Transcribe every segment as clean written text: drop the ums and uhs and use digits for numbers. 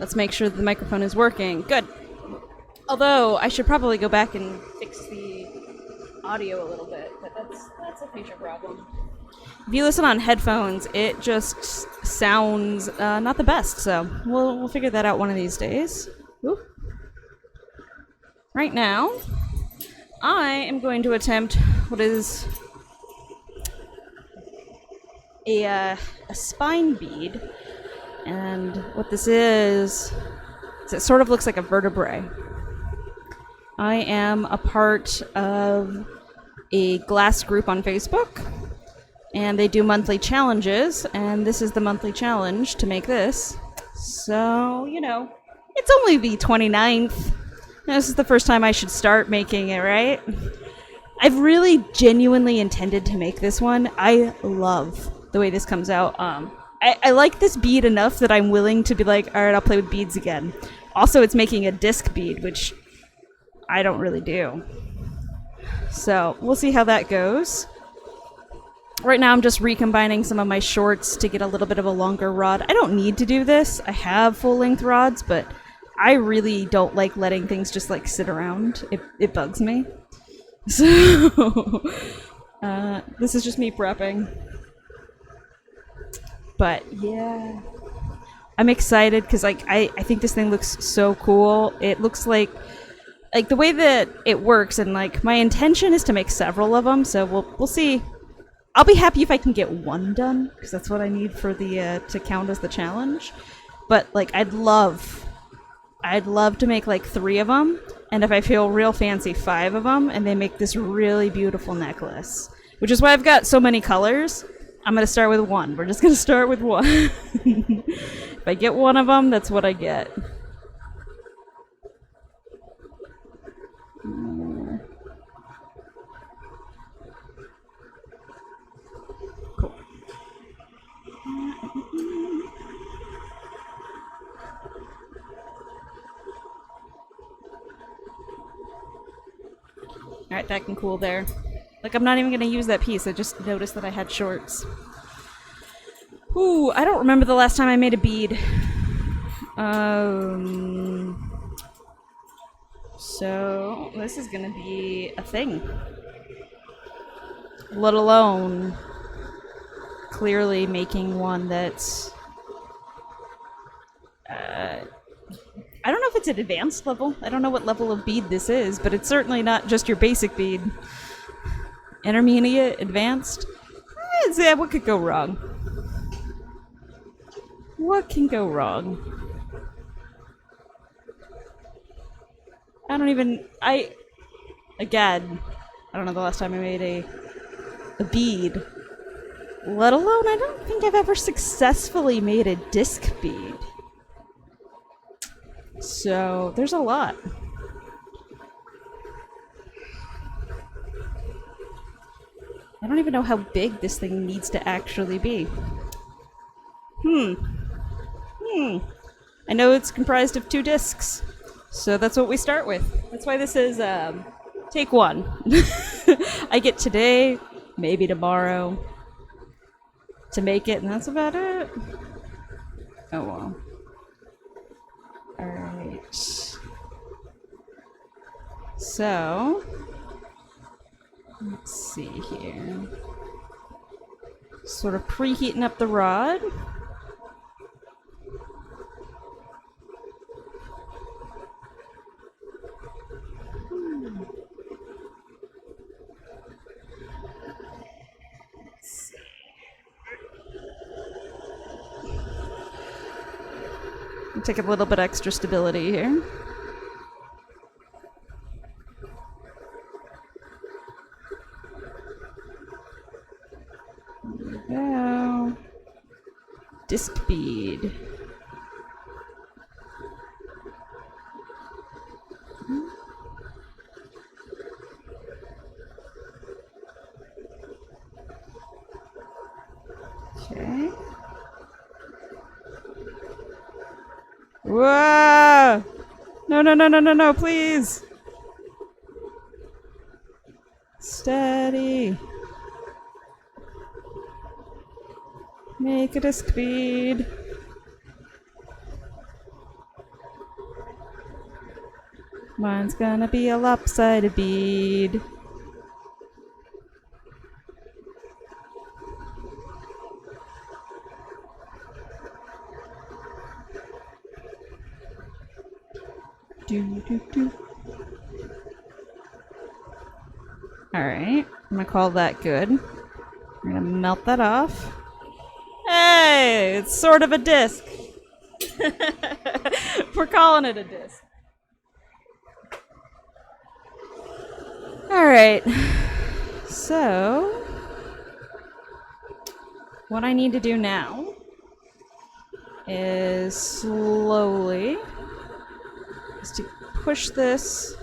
Let's make sure that the microphone is working. Good. Although, I should probably go back and fix the audio a little bit, but that's a future problem. If you listen on headphones, it just sounds not the best, so we'll figure that out one of these days. Ooh. Right now, I am going to attempt what is a spine bead, and what this is it sort of looks like a vertebrae. I am a part of a glass group on Facebook, and they do monthly challenges, and this is the monthly challenge to make this. So, it's only the 29th. This is the first time I should start making it, right? I've really genuinely intended to make this one. I love the way this comes out. I like this bead enough that I'm willing to be like, alright, I'll play with beads again. Also, it's making a disc bead, which I don't really do. So, we'll see how that goes. Right now I'm just recombining some of my shorts to get a little bit of a longer rod. I don't need to do this. I have full-length rods, but I really don't like letting things just like sit around. It bugs me. So, this is just me prepping. But yeah, I'm excited because I think this thing looks so cool. It looks like the way that it works, and like my intention is to make several of them. So we'll see. I'll be happy if I can get one done because that's what I need for the to count as the challenge. But like I'd love to make like 3 of them, and if I feel real fancy, 5 of them, and they make this really beautiful necklace. Which is why I've got so many colors. I'm gonna start with 1. We're just gonna start with 1. If I get one of them, that's what I get. Cool. Alright, that can cool there. Like, I'm not even gonna use that piece, I just noticed that I had shorts. Ooh, I don't remember the last time I made a bead. So, this is gonna be a thing. Let alone clearly making one that's I don't know if it's an advanced level. I don't know what level of bead this is, but it's certainly not just your basic bead. Intermediate, advanced. Yeah, what could go wrong? What can go wrong? Again, I don't know the last time I made a bead. Let alone, I don't think I've ever successfully made a disc bead. So, there's a lot. I don't even know how big this thing needs to actually be. I know it's comprised of 2 discs, so that's what we start with. That's why this is take 1. I get today, maybe tomorrow, to make it, and that's about it. Oh well. Alright. So, let's see here. Sort of preheating up the rod. Take a little bit extra stability here. There we go. Disc bead. Okay. Whoa! No, no, no, no, no, no, please! Steady. Make it a speed. Mine's gonna be a lopsided bead. Alright, I'm gonna call that good. I'm gonna melt that off. Hey, it's sort of a disc. We're calling it a disc. Alright, so what I need to do now is slowly just to push this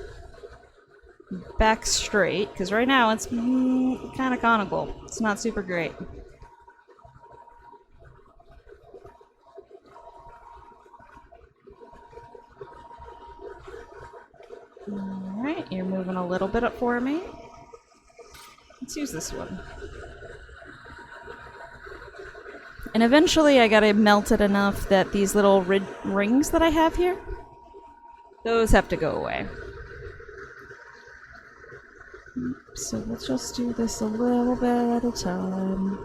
back straight, because right now it's kind of conical. It's not super great. Alright, you're moving a little bit up for me. Let's use this one. And eventually I gotta melt it enough that these little rings that I have here, those have to go away. So let's just do this a little bit at a time.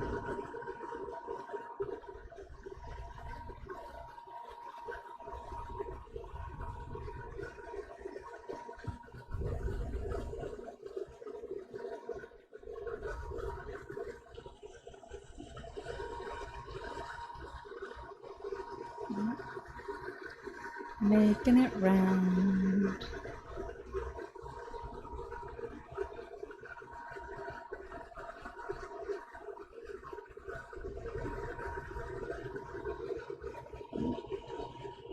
Making it round.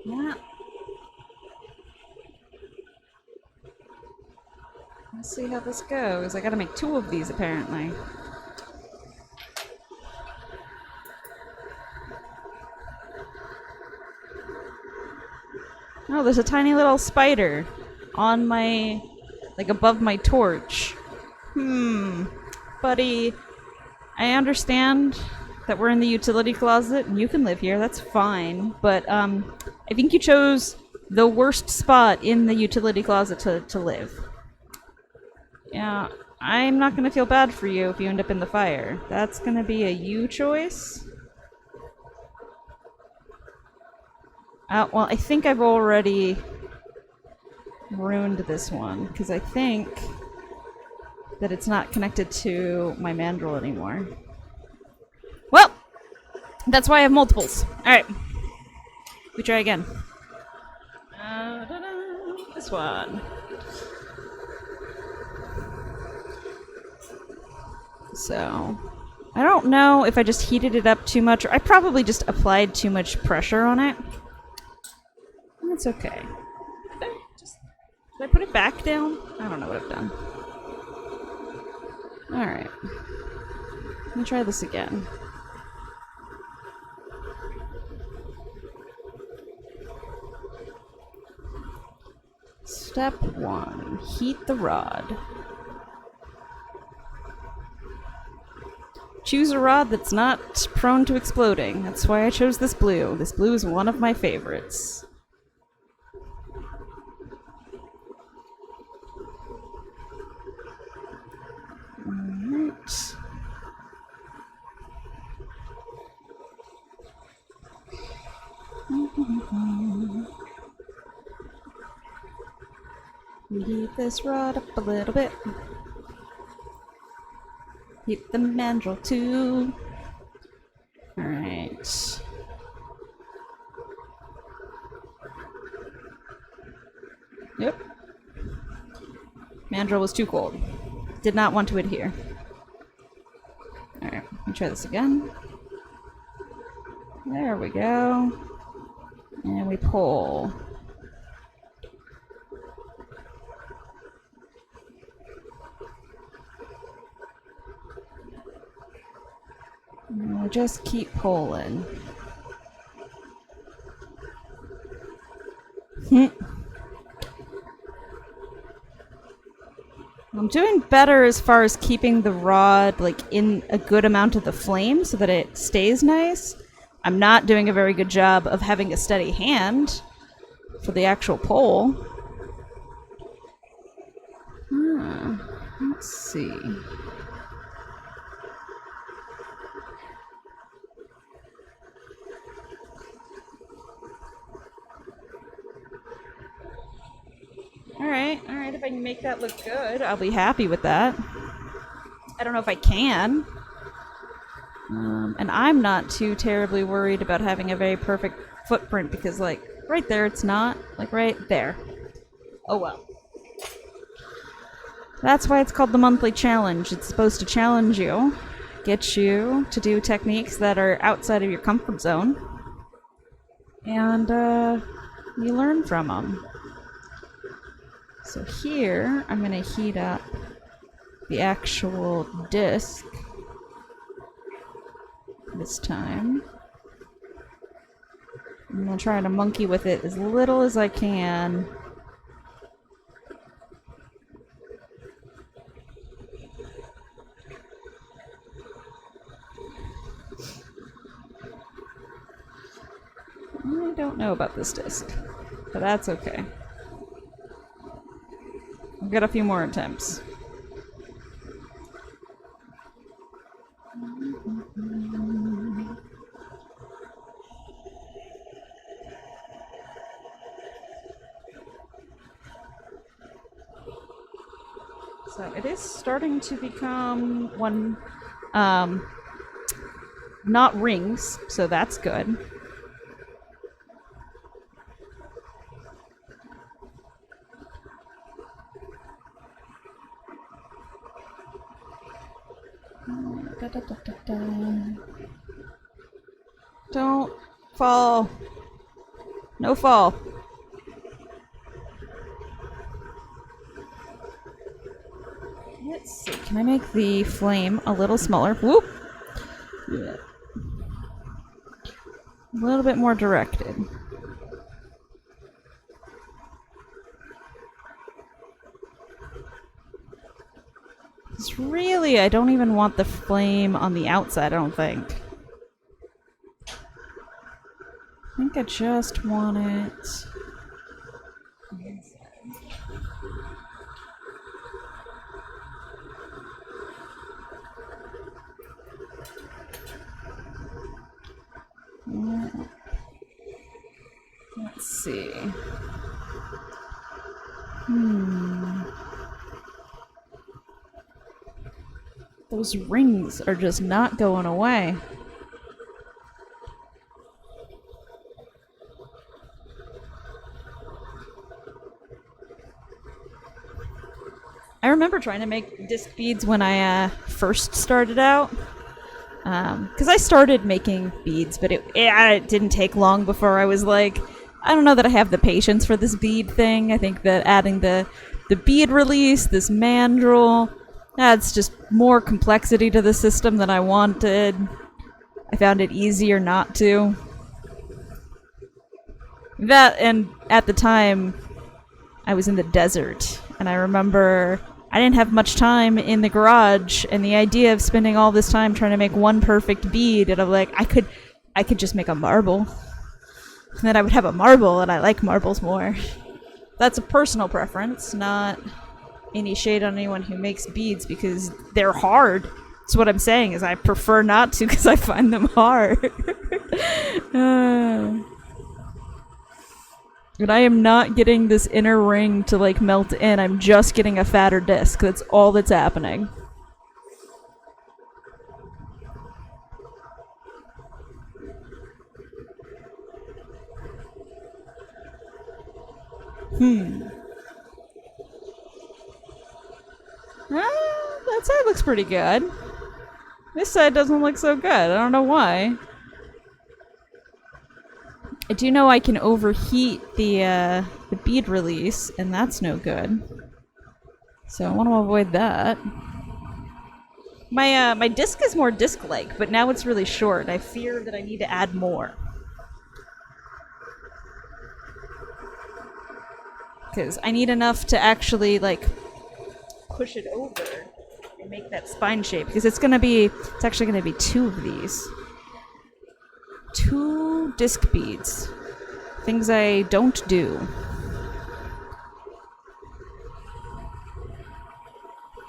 Yeah. Let's see how this goes. I gotta make 2 of these apparently. Oh, there's a tiny little spider on my, like above my torch. Buddy, I understand that we're in the utility closet and you can live here, that's fine, but I think you chose the worst spot in the utility closet to live. Yeah, I'm not gonna feel bad for you if you end up in the fire. That's gonna be a you choice. Well, I think I've already ruined this one, because I think that it's not connected to my mandrel anymore. Well, that's why I have multiples. Alright. We try again. This one. So, I don't know if I just heated it up too much, or I probably just applied too much pressure on it. That's okay. Did I put it back down? I don't know what I've done. Alright. Let me try this again. Step 1. Heat the rod. Choose a rod that's not prone to exploding. That's why I chose this blue. This blue is one of my favorites. Alright. Heat this rod up a little bit. Heat the mandrel too. Alright. Yep. Mandrel was too cold. Did not want to adhere. Alright, let me try this again. There we go. And we pull. And we'll just keep pulling. I'm doing better as far as keeping the rod like in a good amount of the flame so that it stays nice. I'm not doing a very good job of having a steady hand for the actual pull. Let's see. Alright, if I can make that look good, I'll be happy with that. I don't know if I can. And I'm not too terribly worried about having a very perfect footprint because, like, right there it's not. Like, right there. Oh well. That's why it's called the monthly challenge. It's supposed to challenge you, get you to do techniques that are outside of your comfort zone, and you learn from them. So here, I'm going to heat up the actual disc this time. I'm going to try to monkey with it as little as I can. I don't know about this disc, but that's okay. I've got a few more attempts. So it is starting to become one, not rings, so that's good. Don't fall. No fall. Let's see. Can I make the flame a little smaller? Whoop. Yeah. A little bit more directed. It's really, I don't even want the flame on the outside, I don't think. I think I just want it on the inside. Let's see. Those rings are just not going away. I remember trying to make disc beads when I first started out. Because I started making beads, but it didn't take long before I was like, I don't know that I have the patience for this bead thing. I think that adding the bead release, this mandrel, adds just more complexity to the system than I wanted. I found it easier not to. That, and at the time, I was in the desert, and I remember I didn't have much time in the garage, and the idea of spending all this time trying to make one perfect bead, and I'm like, I could just make a marble. And then I would have a marble, and I like marbles more. That's a personal preference, not any shade on anyone who makes beads, because they're hard. That's what I'm saying, is I prefer not to, because I find them hard. And I am not getting this inner ring to, like, melt in. I'm just getting a fatter disc. That's all that's happening. That side looks pretty good. This side doesn't look so good. I don't know why. I do know I can overheat the bead release, and that's no good. So I want to avoid that. My disc is more disc-like, but now it's really short. I fear that I need to add more. Because I need enough to actually, like, push it over and make that spine shape. Because it's actually gonna be 2 of these. 2 disc beads. Things I don't do.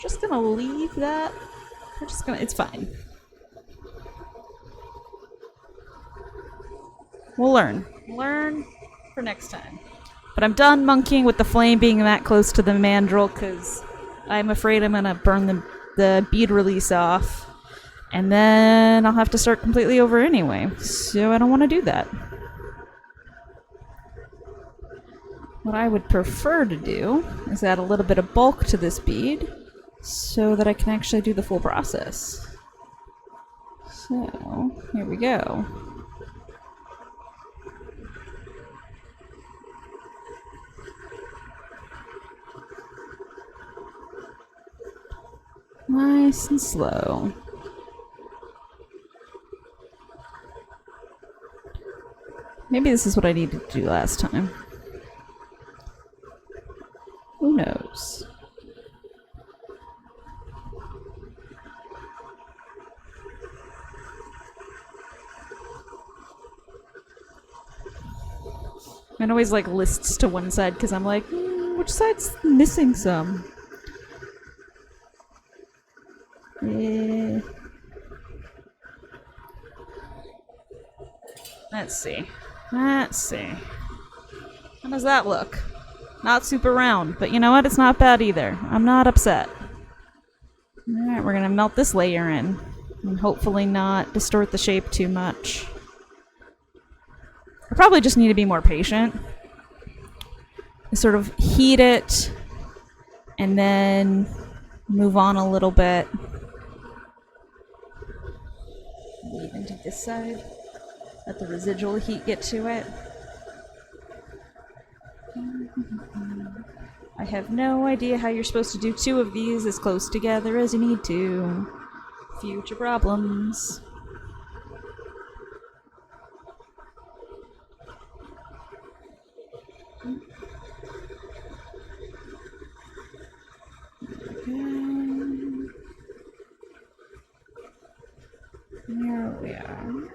just gonna leave that. We're just gonna, it's fine. We'll learn. Learn for next time. But I'm done monkeying with the flame being that close to the mandrel because I'm afraid I'm gonna burn the bead release off. And then I'll have to start completely over anyway. So I don't want to do that. What I would prefer to do is add a little bit of bulk to this bead so that I can actually do the full process. So, here we go. Nice and slow. Maybe this is what I needed to do last time. Who knows? It always like lists to one side because I'm like, which side's missing some? Let's see. Let's see. How does that look? Not super round, but you know what? It's not bad either. I'm not upset. Alright, we're gonna melt this layer in. And hopefully not distort the shape too much. I probably just need to be more patient. Sort of heat it, and then move on a little bit. Even to this side. Let the residual heat get to it. I have no idea how you're supposed to do two of these as close together as you need to. Future problems. Here we are.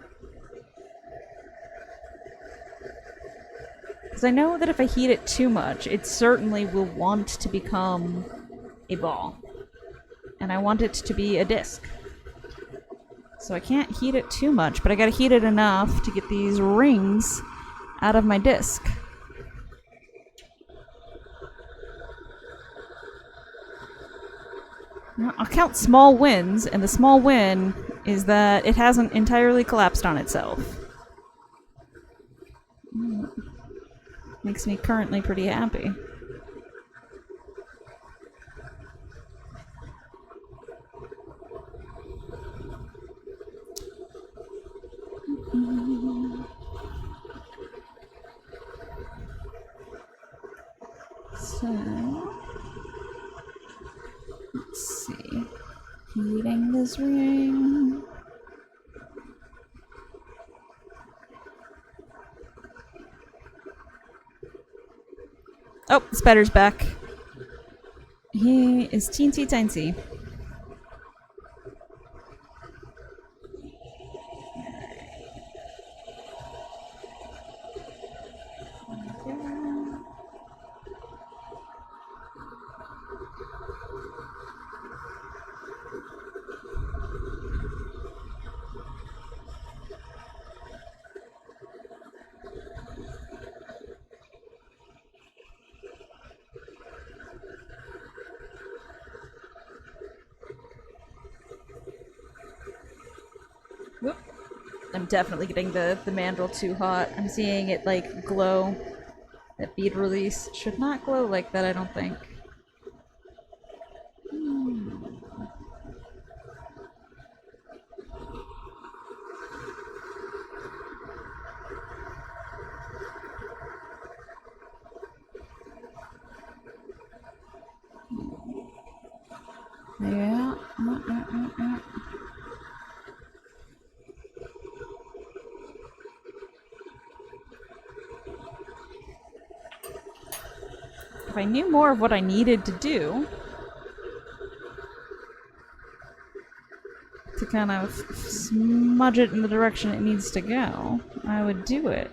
Because I know that if I heat it too much, it certainly will want to become a ball. And I want it to be a disc. So I can't heat it too much, but I gotta heat it enough to get these rings out of my disc. Now, I'll count small wins, and the small win is that it hasn't entirely collapsed on itself. Makes me currently pretty happy. So, let's see. Heating this ring. Oh, the spider's back. He is teensy tiny. Whoop. I'm definitely getting the mandrel too hot. I'm seeing it like glow. That bead release should not glow like that, I don't think. Yeah. If I knew more of what I needed to do to kind of smudge it in the direction it needs to go, I would do it.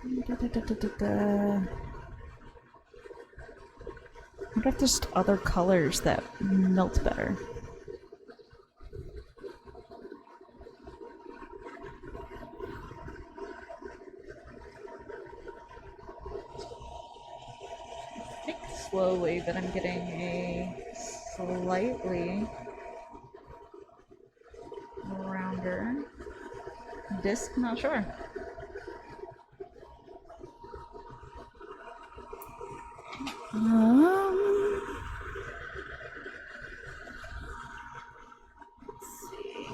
I wonder if there's other colors that melt better. I think slowly that I'm getting a slightly rounder disc, not sure. Let's see.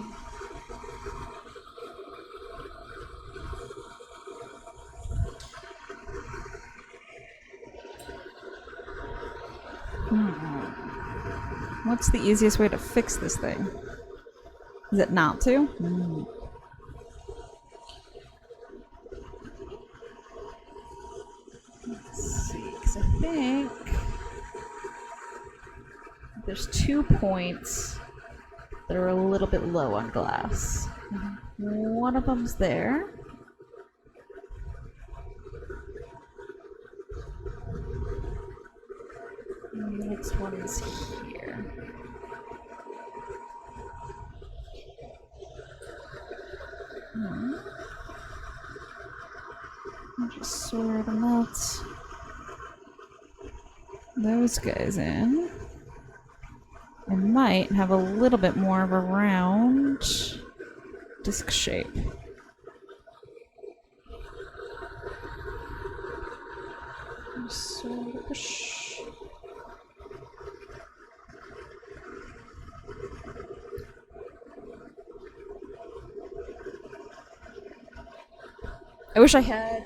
What's the easiest way to fix this thing? Is it not to? Let's see, because I think there's 2 points that are a little bit low on glass. One of them's there. And the next one is here. I'll just sort them out. Those guys in. I might have a little bit more of a round disc shape. Sort of push. I wish I had.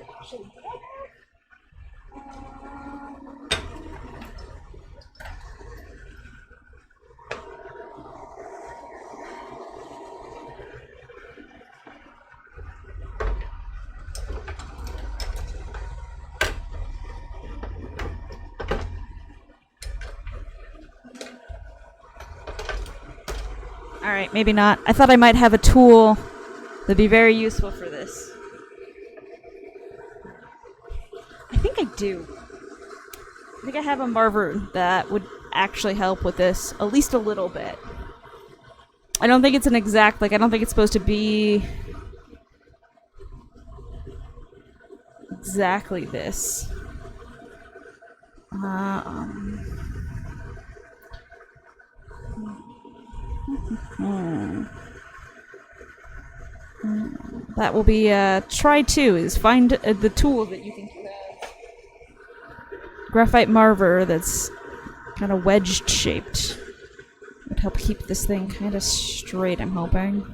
Alright, maybe not. I thought I might have a tool that'd be very useful for this. I think I do. I think I have a marver that would actually help with this, at least a little bit. I don't think it's an exact, like, I don't think it's supposed to be exactly this. That will be try 2 is find the tool that you think you have. Graphite marver that's kind of wedged shaped. Would help keep this thing kind of straight, I'm hoping.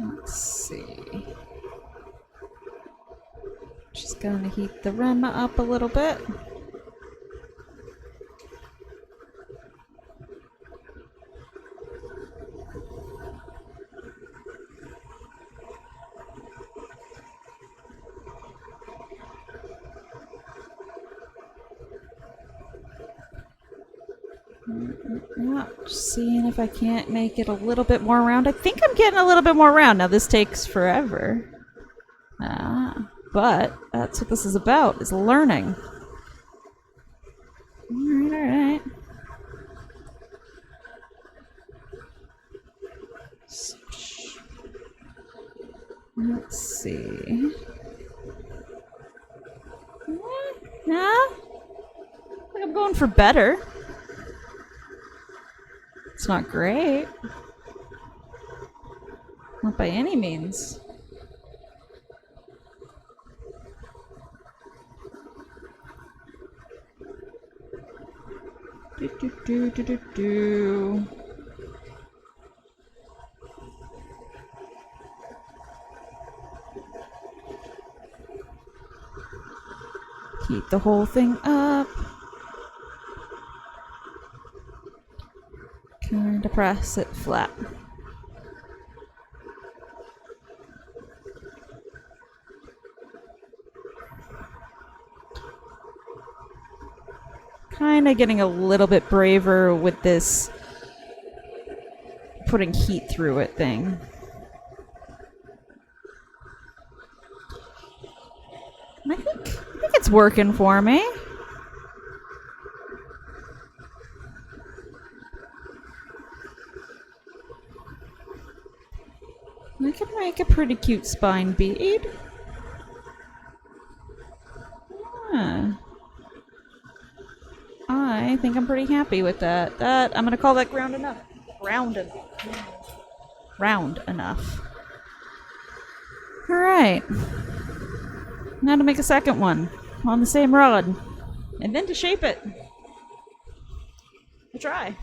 Let's see. Just gonna heat the rim up a little bit. Yeah, just seeing if I can't make it a little bit more round. I think I'm getting a little bit more round. Now this takes forever. But that's what this is about, is learning. Alright. Let's see. Nah. I think I'm going for better. It's not great. Not by any means. Do. Heat the whole thing up. Kind of press it flat. Kind of getting a little bit braver with this putting heat through it thing. I think it's working for me. I can make a pretty cute spine bead. Huh. I think I'm pretty happy with that. I'm gonna call that round enough. Round enough. Alright. Now to make a second one on the same rod. And then to shape it. We'll try.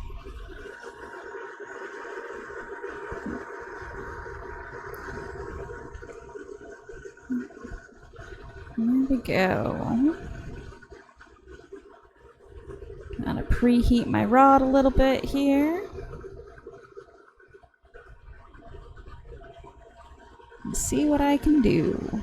There we go. Gotta preheat my rod a little bit here. And see what I can do.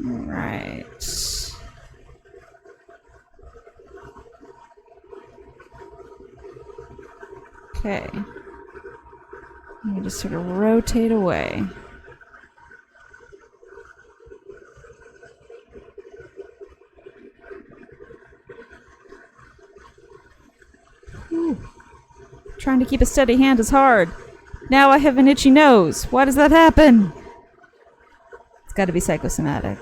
Alright. Okay. Let me just sort of rotate away. Ooh. Trying to keep a steady hand is hard. Now I have an itchy nose. Why does that happen? It's got to be psychosomatic.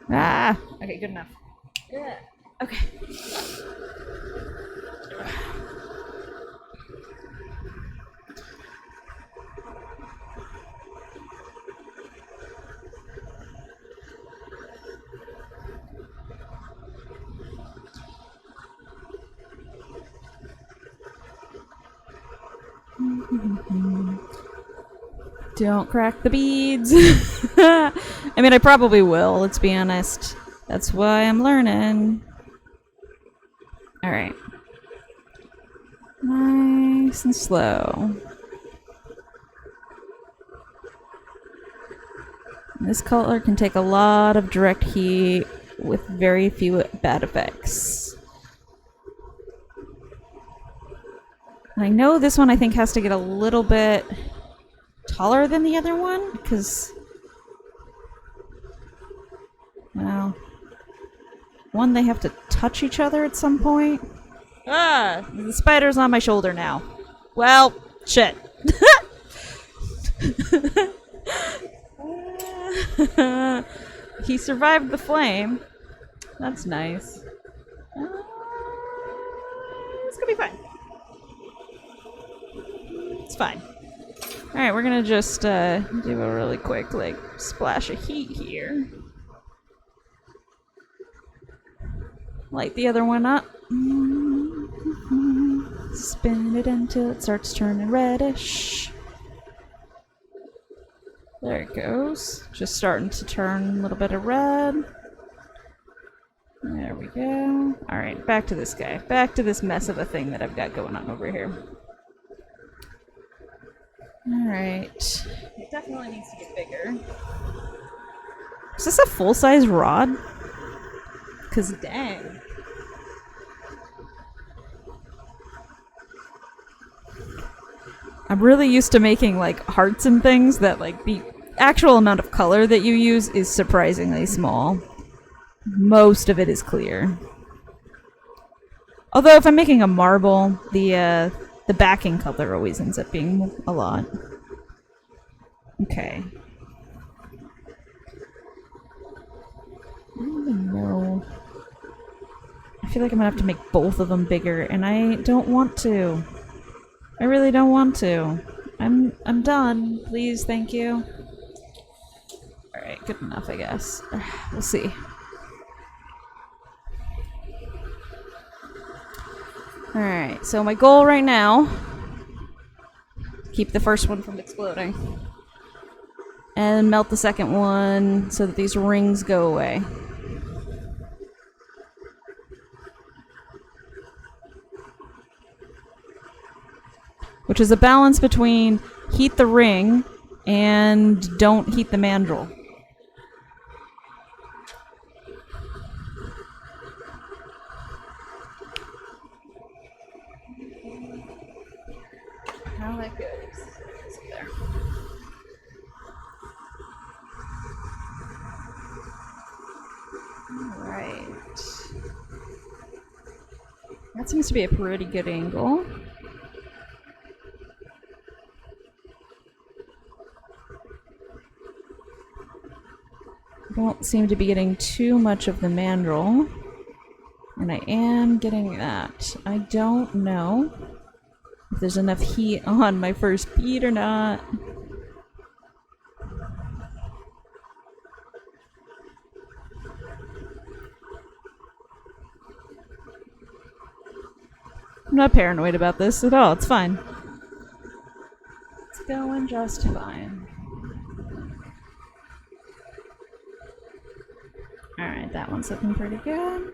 Ah! Okay, good enough. Yeah. Okay. Don't crack the beads. I mean, I probably will, let's be honest. That's why I'm learning. Alright. Nice and slow. This color can take a lot of direct heat with very few bad effects. And I know this one I think has to get a little bit taller than the other one, because, well, one, they have to touch each other at some point. Ah, the spider's on my shoulder now. Well, shit. He survived the flame. That's nice. It's gonna be fine. It's fine. Alright, we're gonna just do a really quick, like, splash of heat here. Light the other one up. Spin it until it starts turning reddish. There it goes. Just starting to turn a little bit of red. There we go. Alright, back to this guy. Back to this mess of a thing that I've got going on over here. Alright. It definitely needs to get bigger. Is this a full-size rod? Cause dang. I'm really used to making like hearts and things that like the actual amount of color that you use is surprisingly small. Most of it is clear. Although if I'm making a marble, the backing color always ends up being a lot. Okay. I don't even know. I feel like I'm gonna have to make both of them bigger, and I don't want to. I really don't want to. I'm done. Please, thank you. Alright, good enough, I guess. We'll see. Alright, so my goal right now, keep the first one from exploding. And melt the second one so that these rings go away. Which is a balance between heat the ring and don't heat the mandrel. How that goes. There. Alright. That seems to be a pretty good angle. Don't seem to be getting too much of the mandrel. And I am getting that. I don't know if there's enough heat on my first bead or not. I'm not paranoid about this at all. It's fine. It's going just fine. Alright, that one's looking pretty good.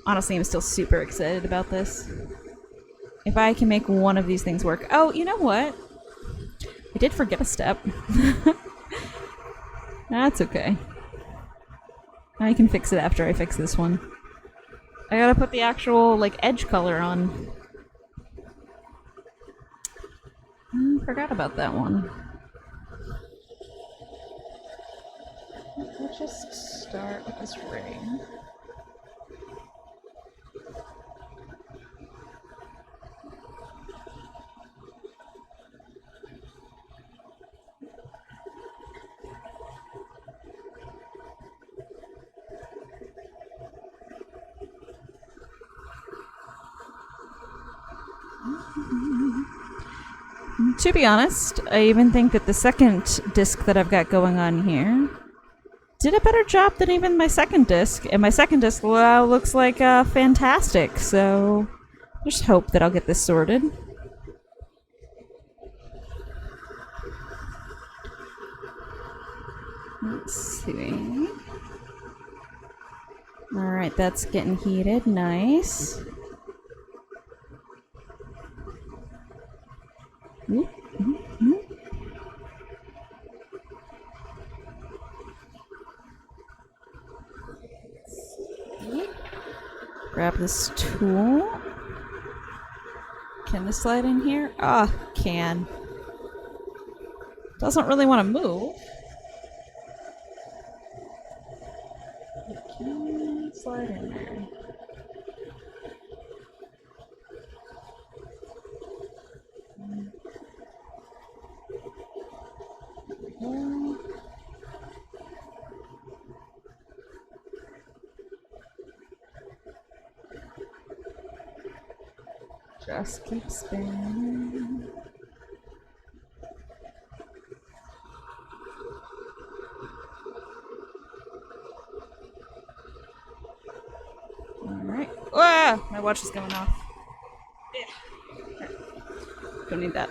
Honestly, I'm still super excited about this. If I can make one of these things work. Oh, you know what? I did forget a step. That's okay. I can fix it after I fix this one. I gotta put the actual, like, edge color on. Forgot about that one. Let's just start with this ring. To be honest, I even think that the second disc that I've got going on here did a better job than even my second disc, and my second disc looks like fantastic, so just hope that I'll get this sorted. Let's see. Alright, that's getting heated. Nice. Grab this tool. Can this slide in here? Ah, can. Doesn't really want to move. It can slide in there. Just keep spinning. Alright. Ah! My watch is going off. Yeah. Don't need that.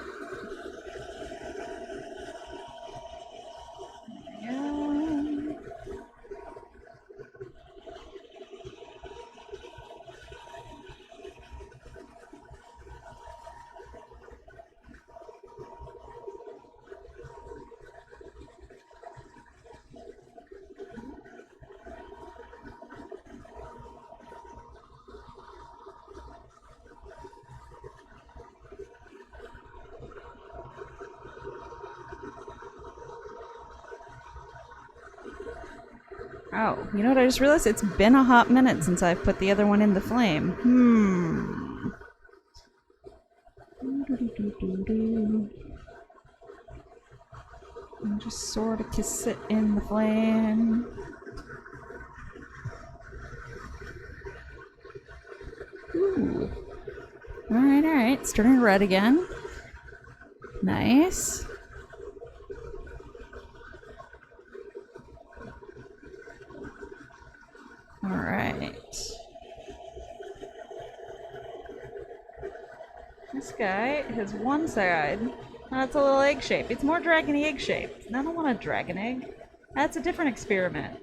Oh, you know what I just realized? It's been a hot minute since I've put the other one in the flame. And just sort of kiss it in the flame. Ooh. Alright, alright. It's turning red again. Nice. Alright. This guy has one side. That's a little egg shape. It's more dragony egg shaped. I don't want a dragon egg. That's a different experiment.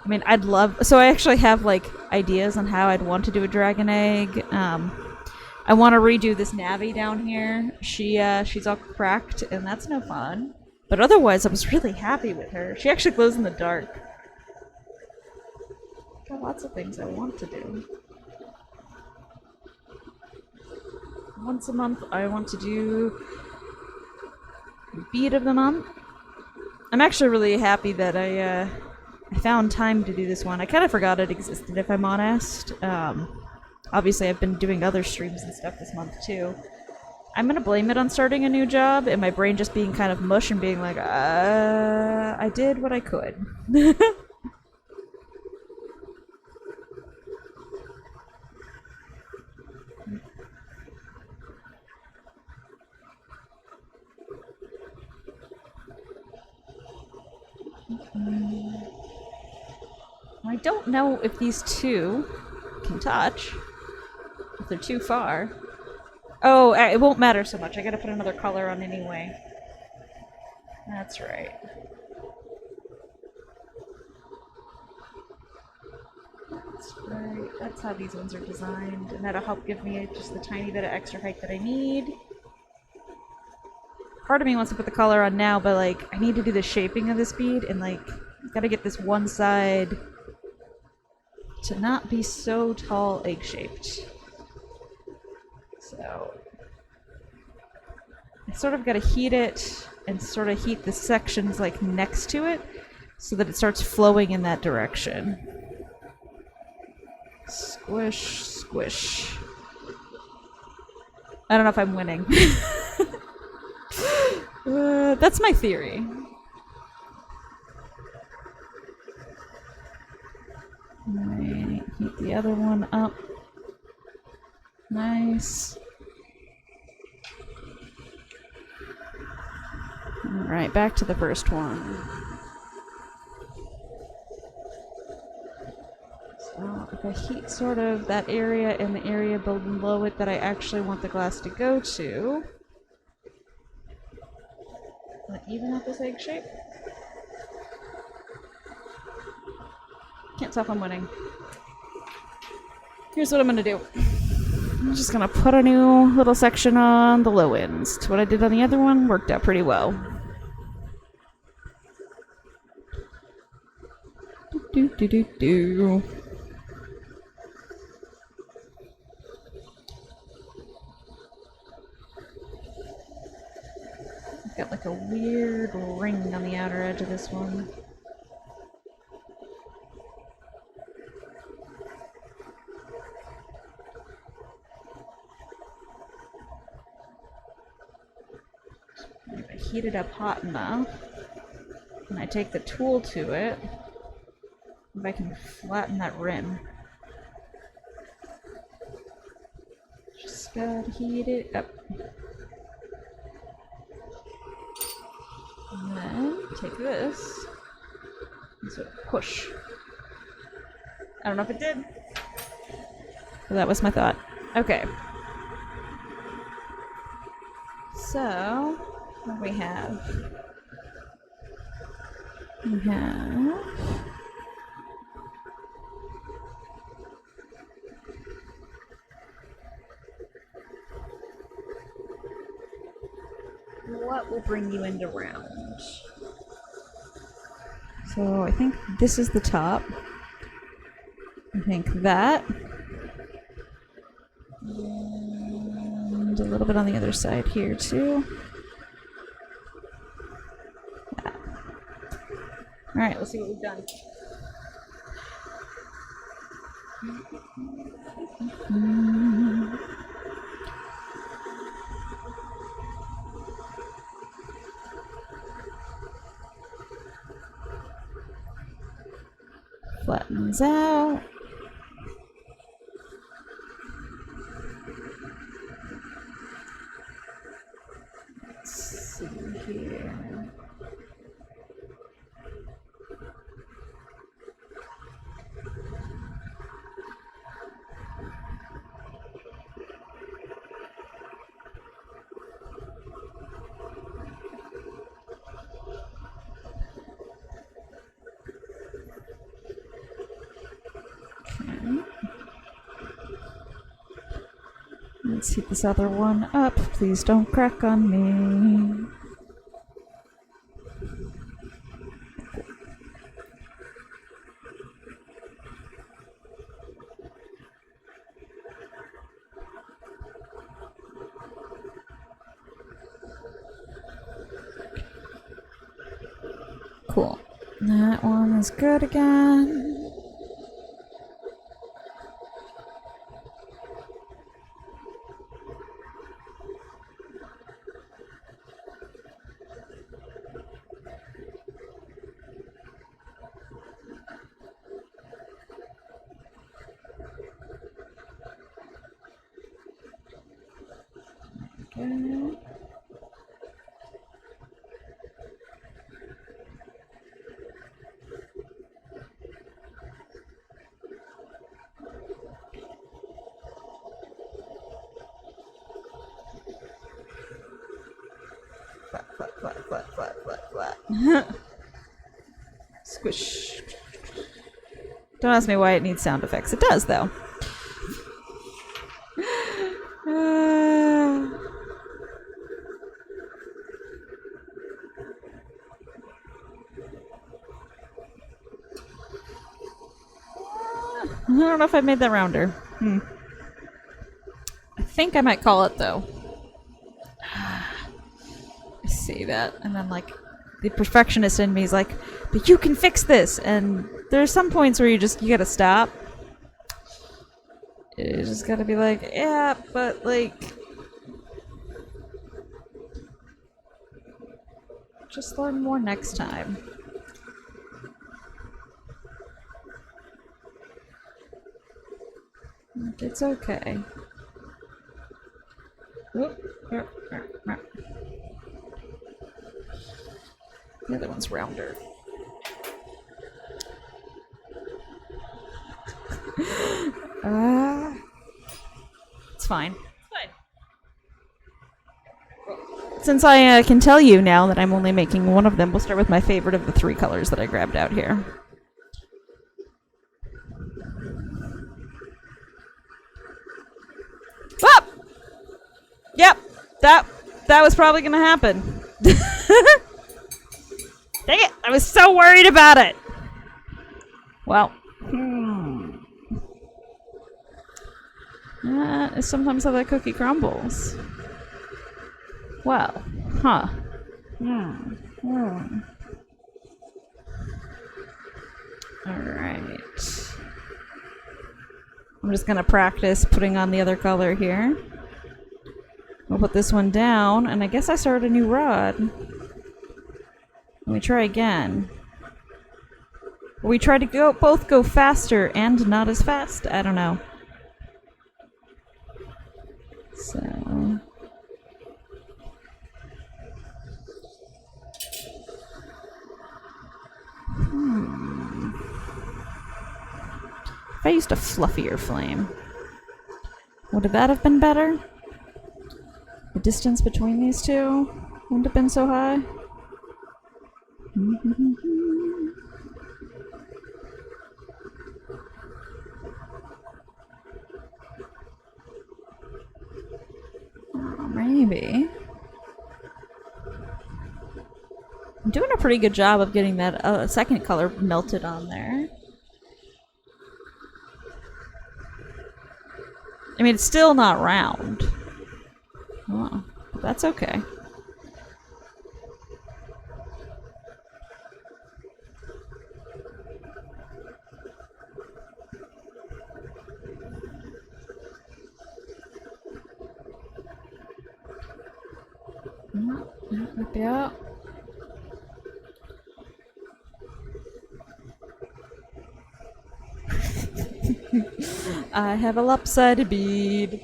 I mean, I'd love. So I actually have like ideas on how I'd want to do a dragon egg. I want to redo this Navi down here. She's all cracked, and that's no fun. But otherwise, I was really happy with her. She actually glows in the dark. Got lots of things I want to do. Once a month, I want to do Bead of the Month. I'm actually really happy that I found time to do this one. I kind of forgot it existed, if I'm honest. Obviously, I've been doing other streams and stuff this month, too. I'm gonna blame it on starting a new job and my brain just being kind of mush and being like, I did what I could. I don't know if these two can touch. If they're too far. Oh, it won't matter so much. I gotta put another color on anyway. That's right. That's right. That's how these ones are designed. And that'll help give me just the tiny bit of extra height that I need. Part of me wants to put the color on now, but like, I need to do the shaping of this bead and like, gotta get this one side to not be so tall egg-shaped. So I sort of gotta heat it and sort of heat the sections like next to it so that it starts flowing in that direction. Squish, squish. I don't know if I'm winning. That's my theory. Right, heat the other one up. Nice. Alright, back to the first one. So if I heat sort of that area and the area below it that I actually want the glass to go to, will it even out this egg shape? Can't tell if I'm winning. Here's what I'm gonna do. I'm just gonna put a new little section on the low ends. What I did on the other one worked out pretty well. Do do do do. I've got like a weird ring on the outer edge of this one. If I heat it up hot enough, and I take the tool to it, if I can flatten that rim. Just gotta heat it up. And then take this and sort of push. I don't know if it did. But that was my thought. Okay. So, what do we have? We have what will bring you into round? So I think this is the top. I think that. And a little bit on the other side here too. That. All right, let's see what we've done. Flattens out. Let's heat this other one up. Please don't crack on me. Cool. That one is good again. Okay. Squish. Don't ask me why it needs sound effects. It does, though. I don't know if I made that rounder. I think I might call it, though. I see that, and then, like, the perfectionist in me is like, but you can fix this! And there's some points where you gotta stop. You just gotta be like, yeah, but, like... just learn more next time. It's okay. Whoop. The other one's rounder. It's fine. Since I can tell you now that I'm only making one of them, we'll start with my favorite of the three colors that I grabbed out here. Whoop! Yep, that was probably gonna happen. Dang it! I was so worried about it! Well. That is sometimes how that cookie crumbles. Well. Huh. Alright. I'm just gonna practice putting on the other color here. We'll put this one down, and I guess I started a new rod. Let me try again. We try to both go faster and not as fast? I don't know. So... If I used a fluffier flame, would that have been better? The distance between these two wouldn't have been so high. Maybe. I'm doing a pretty good job of getting that second color melted on there. I mean, it's still not round. Oh, that's okay. Yeah. I have a lopsided bead.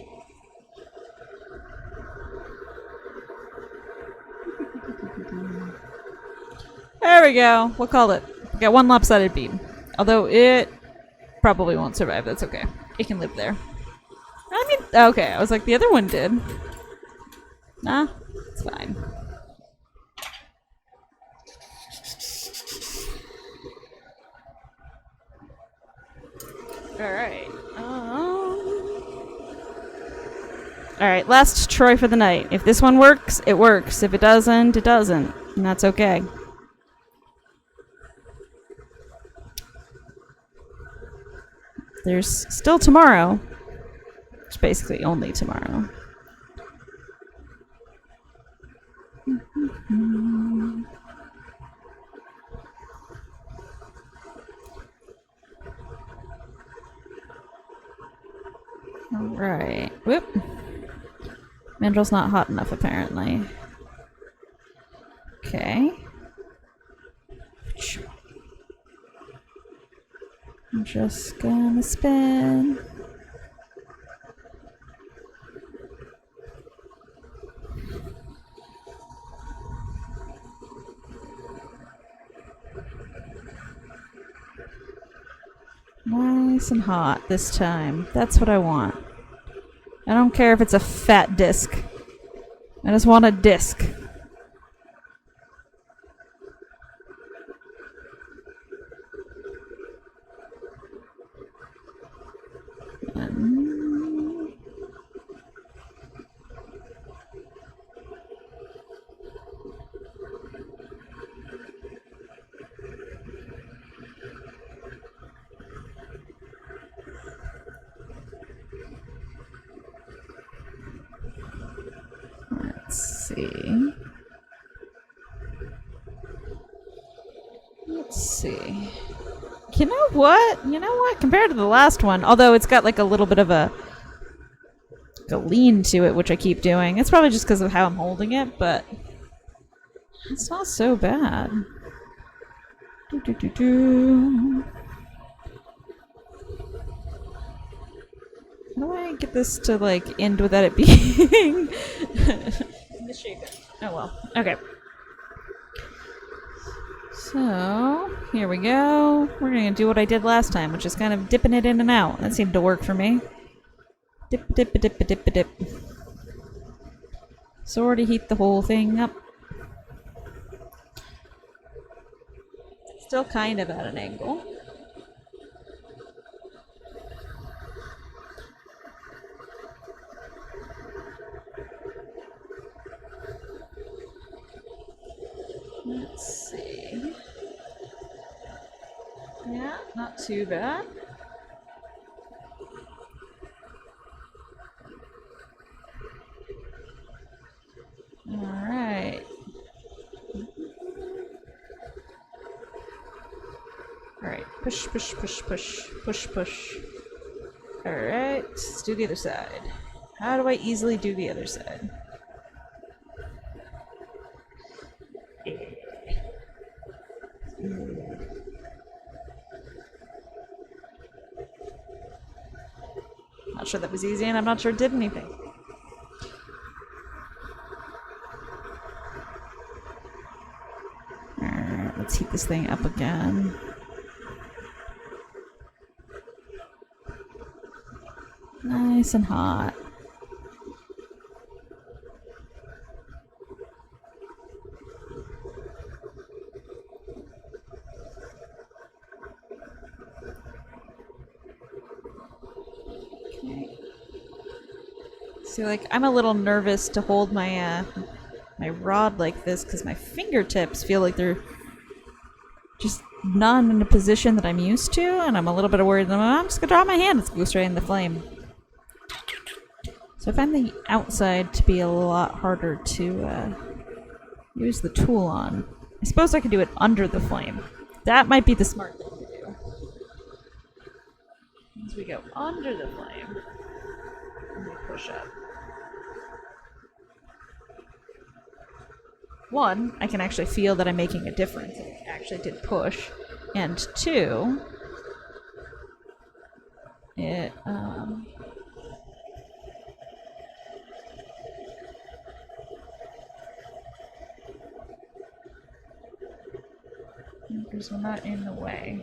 There we go. We'll call it. We got one lopsided bead. Although it probably won't survive. That's okay. It can live there. I mean, okay. I was like, the other one did. Nah, it's fine. Alright. Alright, last Troy for the night. If this one works, it works. If it doesn't, it doesn't. And that's okay. There's still tomorrow. It's basically only tomorrow. Alright. Whoop. Mandrel's not hot enough, apparently. Okay. I'm just gonna spin. Nice and hot this time. That's what I want. I don't care if it's a fat disc. I just want a disc. Let's see. Let's see. You know what? You know what? Compared to the last one, although it's got like a little bit of a lean to it, which I keep doing. It's probably just because of how I'm holding it, but it's not so bad. How do I get this to like end without it being misshapen? Oh well. Okay. So here we go. We're gonna do what I did last time, which is kind of dipping it in and out. That seemed to work for me. Dip, dip, dip, dip, dip. Sort of heat the whole thing up. Still kind of at an angle. Let's see. Yeah, not too bad. Alright. Alright, push, push, push, push, push, push. Alright, let's do the other side. How do I easily do the other side? Not sure that was easy, and I'm not sure it did anything. Alright, let's heat this thing up again. Nice and hot. See, like, I'm a little nervous to hold my my rod like this because my fingertips feel like they're just not in a position that I'm used to, and I'm a little bit worried that I'm just gonna draw my hand and go straight in the flame. So I find the outside to be a lot harder to use the tool on. I suppose I could do it under the flame. That might be the smart thing to do. As we go under the flame, and we push up. One, I can actually feel that I'm making a difference. I actually did push. And two, it because we're not in the way.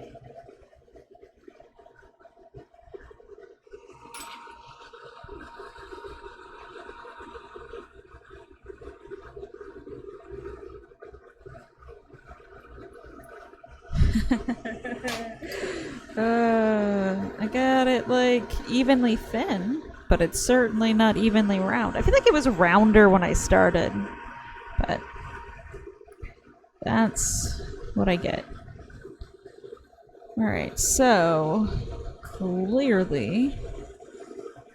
I got it like evenly thin, but it's certainly not evenly round. I feel like it was rounder when I started, but that's what I get. Alright, so clearly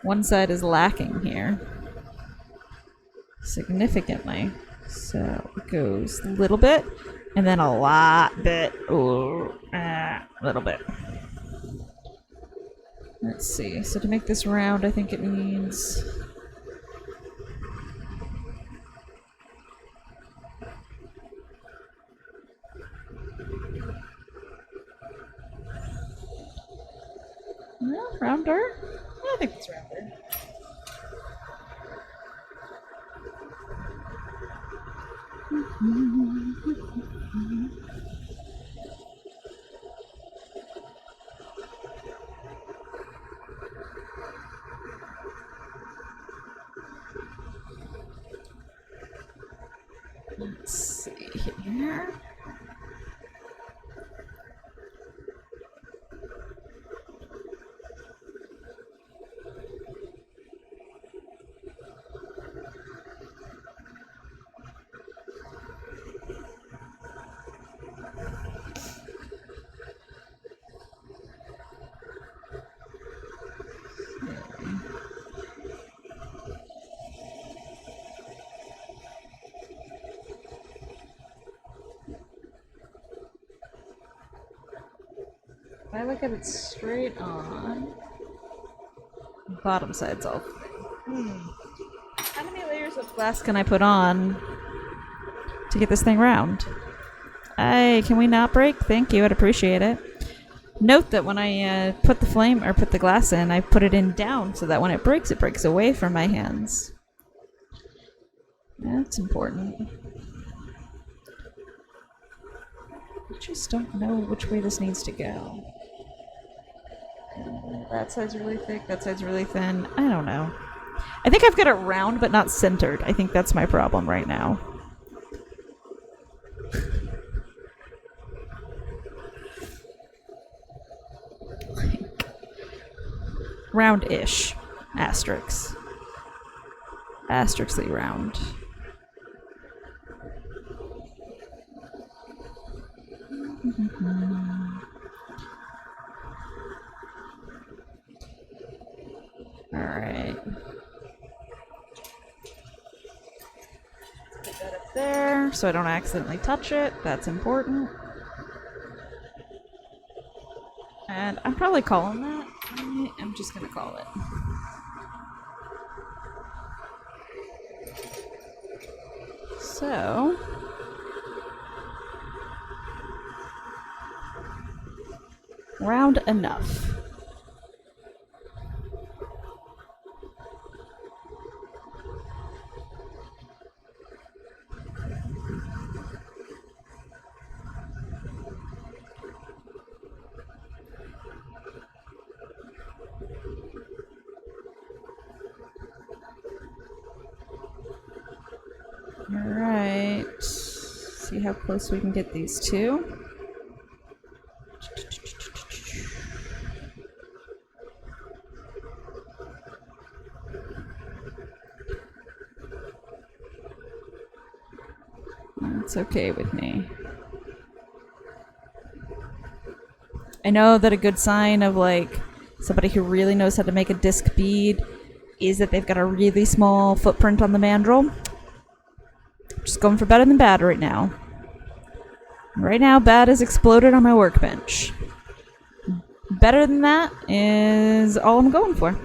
one side is lacking here significantly. So it goes a little bit and then a lot bit. Ooh, a little bit. Let's see. So to make this round, I think it needs rounder. I think it's rounder. Let's see here. If I look at it straight on, bottom side's all. How many layers of glass can I put on to get this thing round? Hey, can we not break? Thank you, I'd appreciate it. Note that when I put the glass in, I put it in down so that when it breaks away from my hands. That's important. I just don't know which way this needs to go. That side's really thick, that side's really thin. I don't know. I think I've got it round but not centered. I think that's my problem right now. Like, round-ish. Asterisks. Asteriskly round. Alright. Put that up there so I don't accidentally touch it. That's important. And I'm probably calling that. I'm just gonna call it. So round enough. Alright. See how close we can get these two. That's okay with me. I know that a good sign of like somebody who really knows how to make a disc bead is that they've got a really small footprint on the mandrel. Just going for better than bad right now. Right now, bad has exploded on my workbench. Better than that is all I'm going for.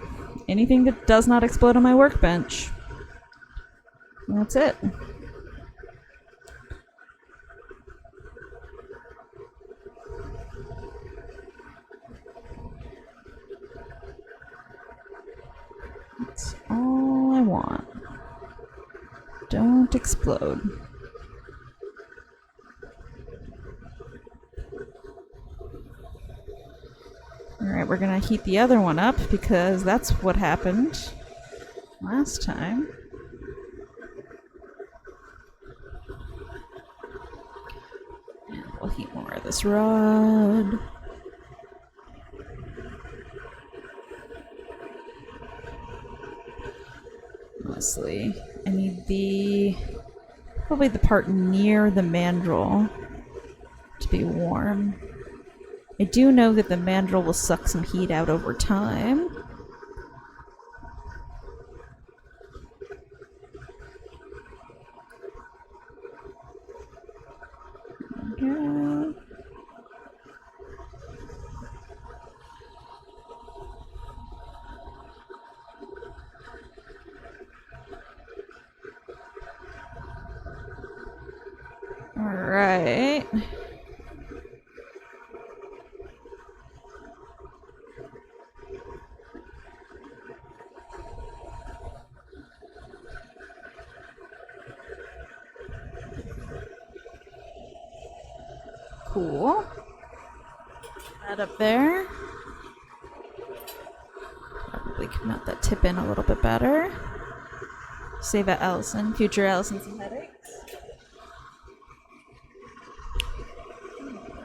Anything that does not explode on my workbench. That's it. That's all I want. Don't explode. Alright, we're gonna heat the other one up because that's what happened last time. And we'll heat more of this rod. honestly. I need probably the part near the mandrel to be warm. I do know that the mandrel will suck some heat out over time. Yeah. Alright. Cool. That up there. Probably can mount that tip in a little bit better. Save at Allison, future Allison some headaches.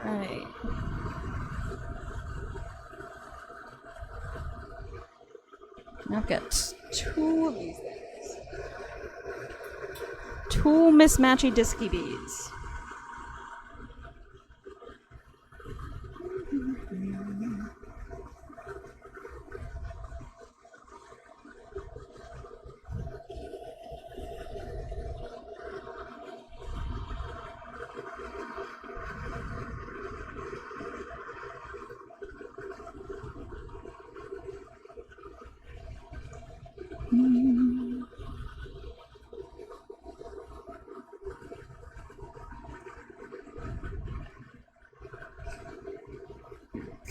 Right. I've got two of these things. Two mismatchy disky beads.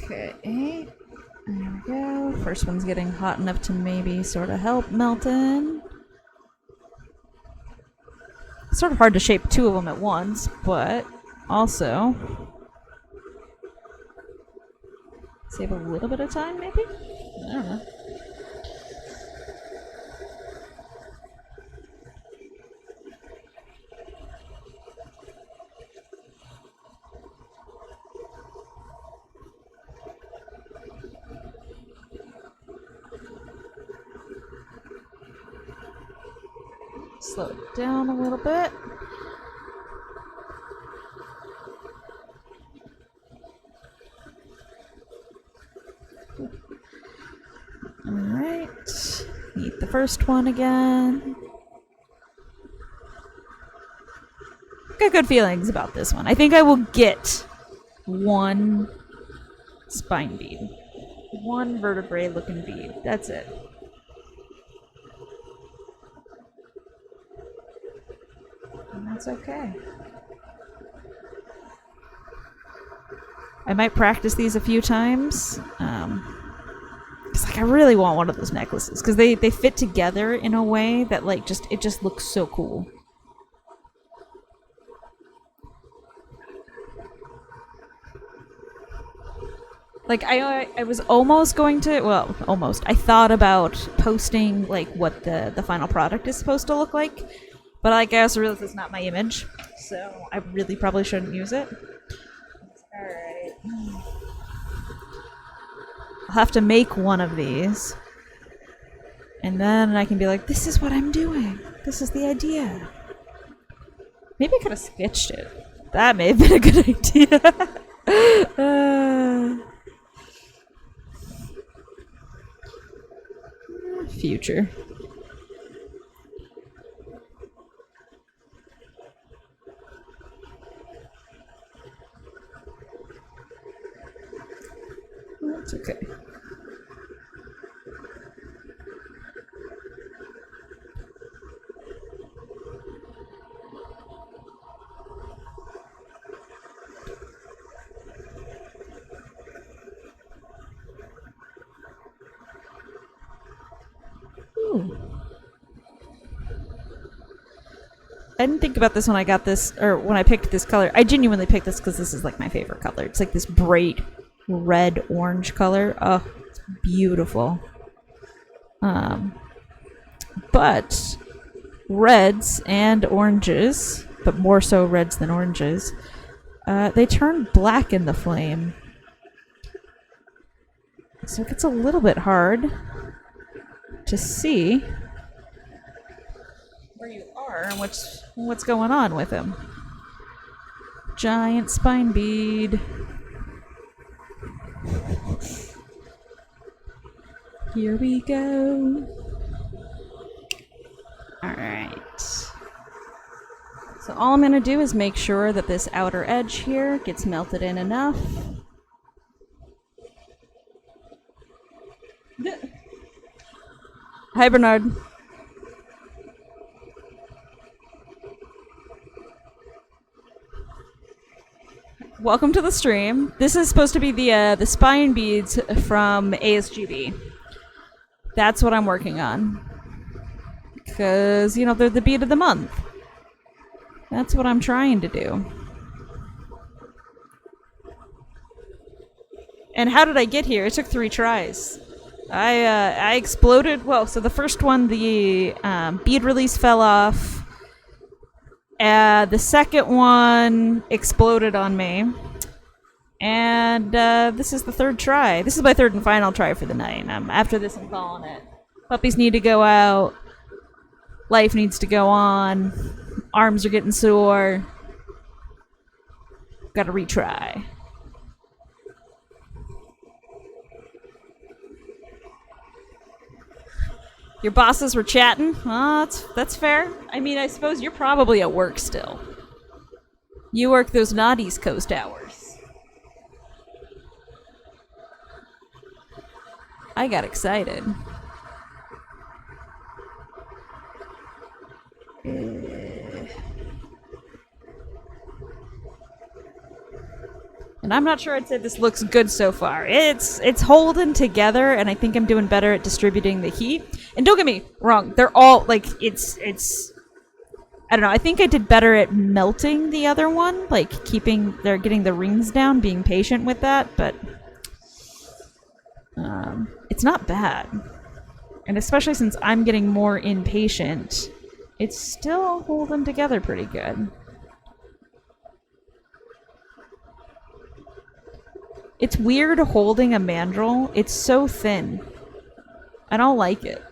Okay, there we go. First one's getting hot enough to maybe sort of help Melton. It's sort of hard to shape two of them at once, but also save a little bit of time, maybe? I don't know. Slow it down a little bit. Alright. Need the first one again. Got good feelings about this one. I think I will get one spine bead. One vertebrae looking bead. That's it. And that's okay. I might practice these a few times. Cause like I really want one of those necklaces because they fit together in a way that like it just looks so cool. Like I was almost going to, well, almost. I thought about posting like what the final product is supposed to look like, but I guess realized it's not my image, so I really probably shouldn't use it. All right. I'll have to make one of these, and then I can be like, this is what I'm doing. This is the idea. Maybe I could have sketched it. That may have been a good idea. Future. That's okay. Ooh. I didn't think about this when I got this, or when I picked this color. I genuinely picked this because this is like my favorite color. It's like this bright red orange color. Oh, it's beautiful. But reds and oranges, but more so reds than oranges, they turn black in the flame. So it gets a little bit hard to see. are and what's going on with him. Giant spine bead. Here we go. Alright. So all I'm going to do is make sure that this outer edge here gets melted in enough. Hi, Bernard. Welcome to the stream. This is supposed to be the spine beads from ASGB. That's what I'm working on. Because, you know, they're the bead of the month. That's what I'm trying to do. And how did I get here? It took 3 tries. I exploded. Well, so the first one, the bead release fell off. The second one exploded on me. And this is the 3rd try. This is my 3rd and final try for the night. After this, I'm calling it. Puppies need to go out. Life needs to go on. Arms are getting sore. Gotta retry. Your bosses were chatting? Oh, that's fair. I mean, I suppose you're probably at work still. You work those not East Coast hours. I got excited. And I'm not sure I'd say this looks good so far. It's holding together, and I think I'm doing better at distributing the heat. And don't get me wrong, they're all, like, it's I don't know, I think I did better at melting the other one, like, getting the rings down, being patient with that, but it's not bad. And especially since I'm getting more impatient, it's still holding together pretty good. It's weird holding a mandrel. It's so thin. I don't like it.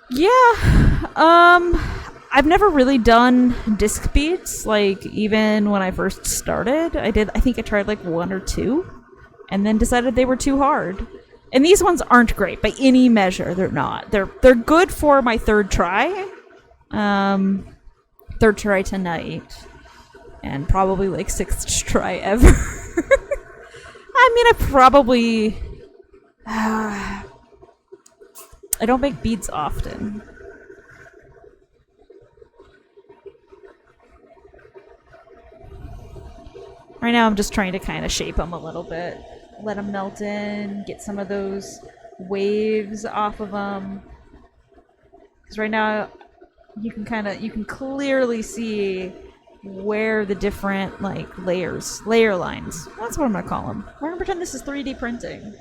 Yeah. I've never really done disc beats, like, even when I first started. I think I tried like 1 or 2, and then decided they were too hard. And these ones aren't great by any measure. They're not. They're good for my 3rd try. 3rd try tonight. And probably like 6th try ever. I mean, I probably... I don't make beads often. Right now I'm just trying to kind of shape them a little bit. Let them melt in, get some of those waves off of them. Because right now you can clearly see where the different, like, layer lines. That's what I'm gonna call them. We're gonna pretend this is 3D printing.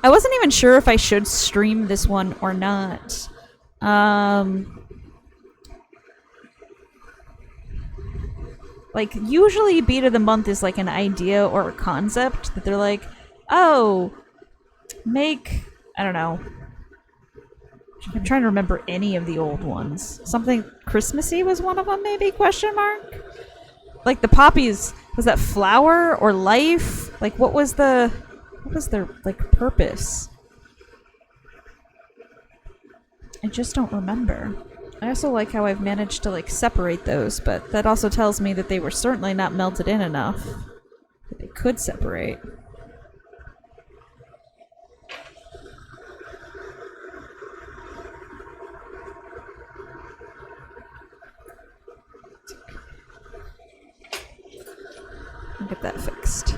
I wasn't even sure if I should stream this one or not. Like, usually beat of the month is like an idea or a concept that they're like, oh, I don't know. I'm trying to remember any of the old ones. Something Christmassy was one of them, maybe? Question mark? Like the poppies, was that flower or life? Like, what was their, like, purpose? I just don't remember. I also like how I've managed to, like, separate those, but that also tells me that they were certainly not melted in enough that they could separate. I'll get that fixed.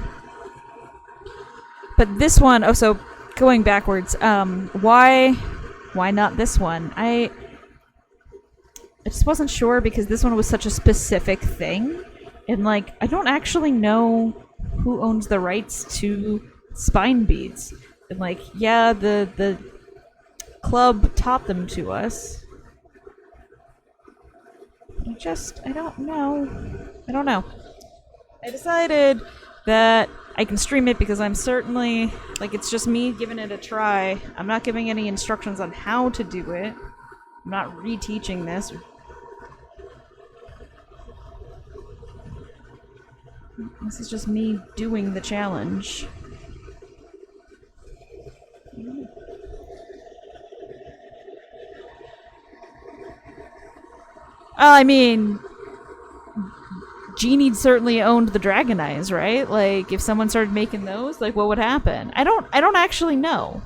But this one, oh, so going backwards, why not this one? I just wasn't sure because this one was such a specific thing. And, like, I don't actually know who owns the rights to spine beads. And, like, yeah, the club taught them to us. I don't know. I don't know. I decided that I can stream it because I'm certainly, like, it's just me giving it a try. I'm not giving any instructions on how to do it. I'm not reteaching this. This is just me doing the challenge. I mean, Genie certainly owned the Dragon Eyes, right? Like, if someone started making those, like, what would happen? I don't actually know.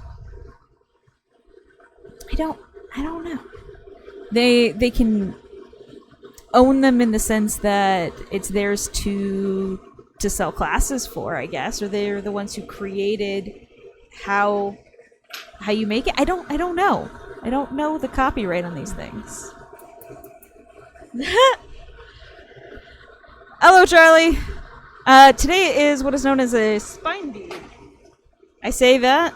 I don't know. They can own them in the sense that it's theirs to sell classes for, I guess, or they're the ones who created how you make it. I don't know. I don't know the copyright on these things. Hello, Charlie. Today is what is known as a spine bead. I say that.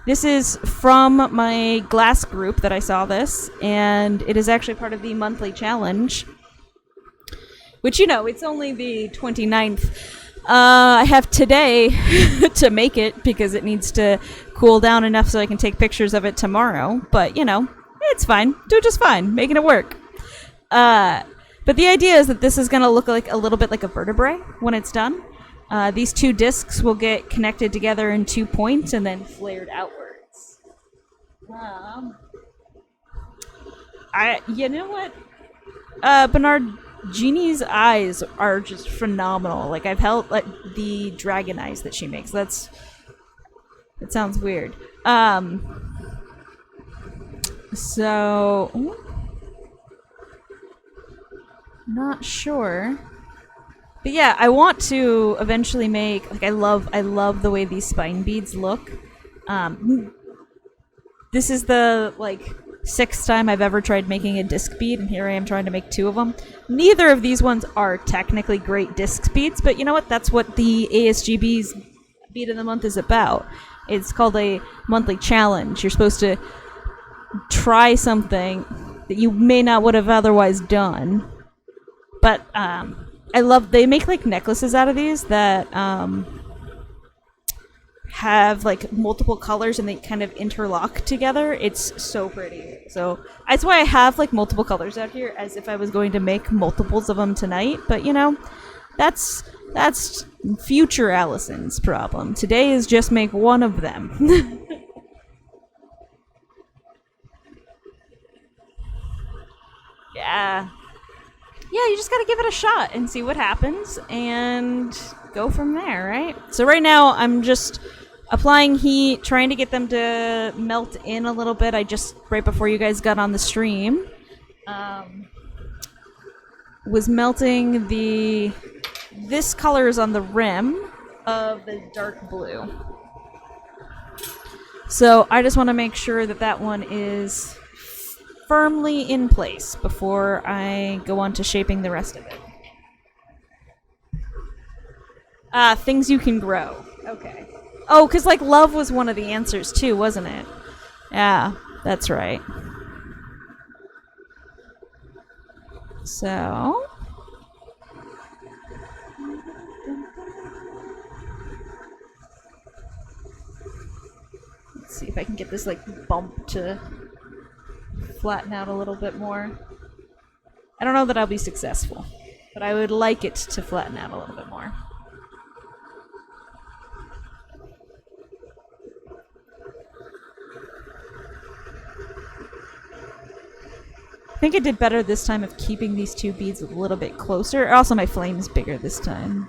This is from my glass group that I saw this, and it is actually part of the monthly challenge. Which, it's only the 29th. I have today to make it because it needs to cool down enough so I can take pictures of it tomorrow. But, it's fine. Do just fine. Making it work. But the idea is that this is going to look like a little bit like a vertebrae when it's done. These two discs will get connected together in 2 points and then flared outwards. You know what? Bernard, Jeannie's eyes are just phenomenal. Like, I've held the dragon eyes that she makes. It sounds weird. So not sure. But yeah, I want to eventually make, like, I love the way these spine beads look. This is the, 6th time I've ever tried making a disc bead, and here I am trying to make 2 of them. Neither of these ones are technically great disc beads, but you know what? That's what the ASGB's Bead of the Month is about. It's called a monthly challenge. You're supposed to try something that you may not would have otherwise done. But, they make, necklaces out of these that, have, multiple colors and they kind of interlock together. It's so pretty. So, that's why I have, multiple colors out here, as if I was going to make multiples of them tonight. But, that's future Allison's problem. Today is just make one of them. Yeah. Yeah, you just gotta give it a shot and see what happens and go from there, right? So right now I'm just applying heat, trying to get them to melt in a little bit. I just, right before you guys got on the stream, was melting this color is on the rim of the dark blue. So I just want to make sure that one is firmly in place before I go on to shaping the rest of it. Things you can grow. Okay. Oh, because love was one of the answers too, wasn't it? Yeah, that's right. So let's see if I can get this bump to flatten out a little bit more. I don't know that I'll be successful, but I would like it to flatten out a little bit more. I think I did better this time of keeping these 2 beads a little bit closer. Also, my flame's bigger this time.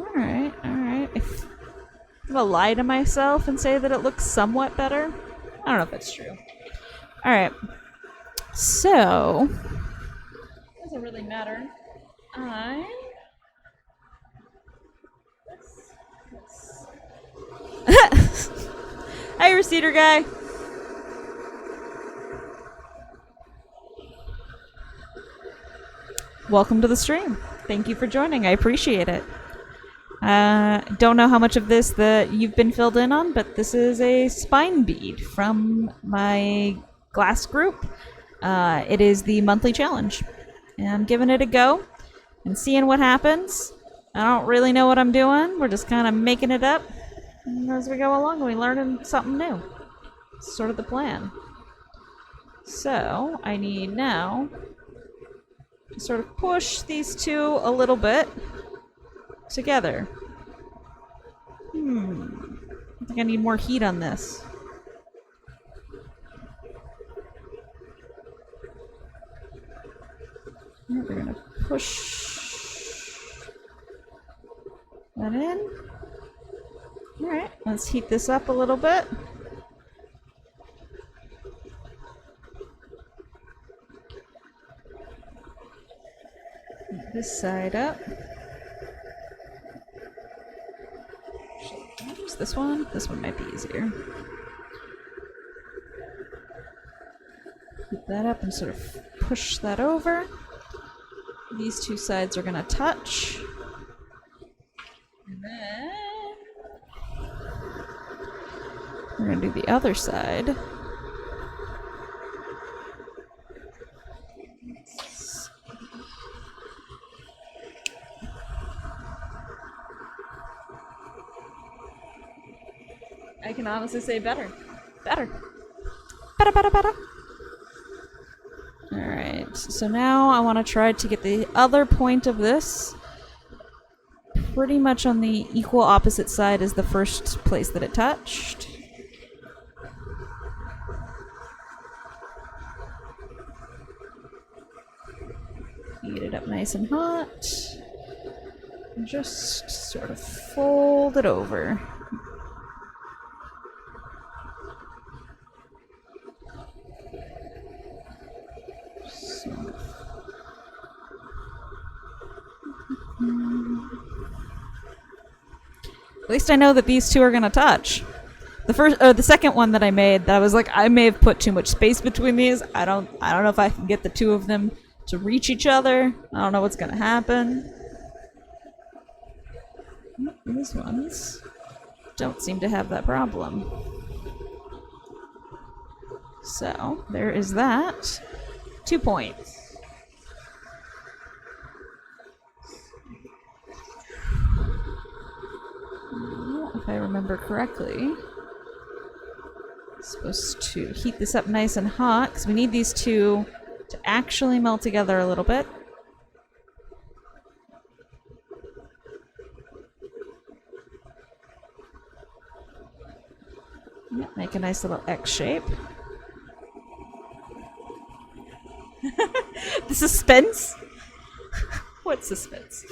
Alright. If I'm gonna lie to myself and say that it looks somewhat better. I don't know if that's true. Alright. So doesn't really matter. Hi, receiver guy. welcome to the stream. Thank you for joining. I appreciate it. Don't know how much of this that you've been filled in on, but this is a spine bead from my glass group. It is the monthly challenge. And I'm giving it a go and seeing what happens. I don't really know what I'm doing. We're just kind of making it up. And as we go along, we're learning something new. It's sort of the plan. So, I need now to sort of push these two a little bit together. I think I need more heat on this. We're gonna push that in. Alright, let's heat this up a little bit. This side up. Should I use this one? This one might be easier. Heat that up and sort of push that over. These two sides are gonna touch. And then we're gonna do the other side. I can honestly say better. Better. Better, better, better. Alright, so now I want to try to get the other point of this pretty much on the equal opposite side as the first place that it touched. Heat it up nice and hot. And just sort of fold it over. At least I know that these two are gonna touch. The second one that I made, that I was like, I may have put too much space between these. I don't know if I can get the two of them to reach each other. I don't know what's gonna happen. These ones don't seem to have that problem. So there is that. 2 points. If I remember correctly, I'm supposed to heat this up nice and hot because we need these two to actually melt together a little bit. Yeah, make a nice little X shape. The suspense? What suspense?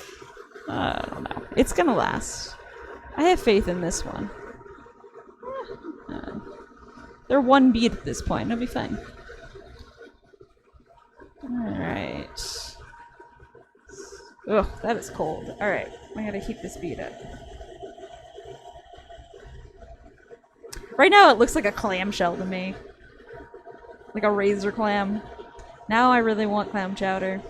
I don't know. It's gonna last. I have faith in this one. They're one bead at this point. It'll be fine. Alright. Ugh, that is cold. Alright, I gotta heat this bead up. Right now it looks like a clamshell to me. Like a razor clam. Now I really want clam chowder.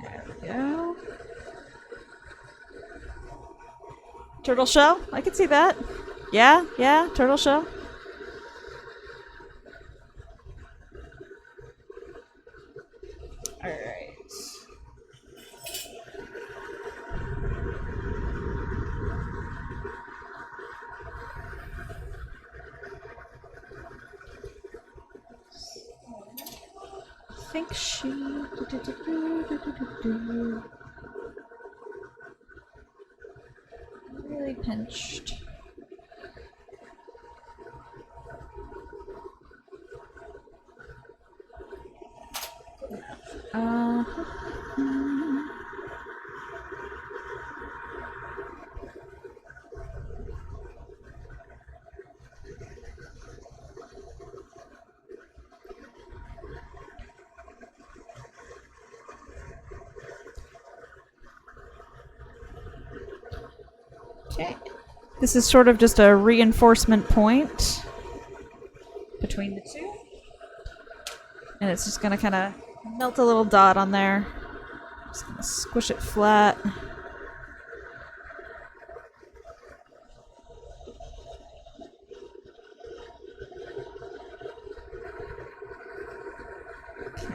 There we go. Turtle shell? I can see that. Yeah, turtle shell. Alright. I think she really pinched. Okay. This is sort of just a reinforcement point between the two. And it's just gonna kind of melt a little dot on there. Just gonna squish it flat. Okay.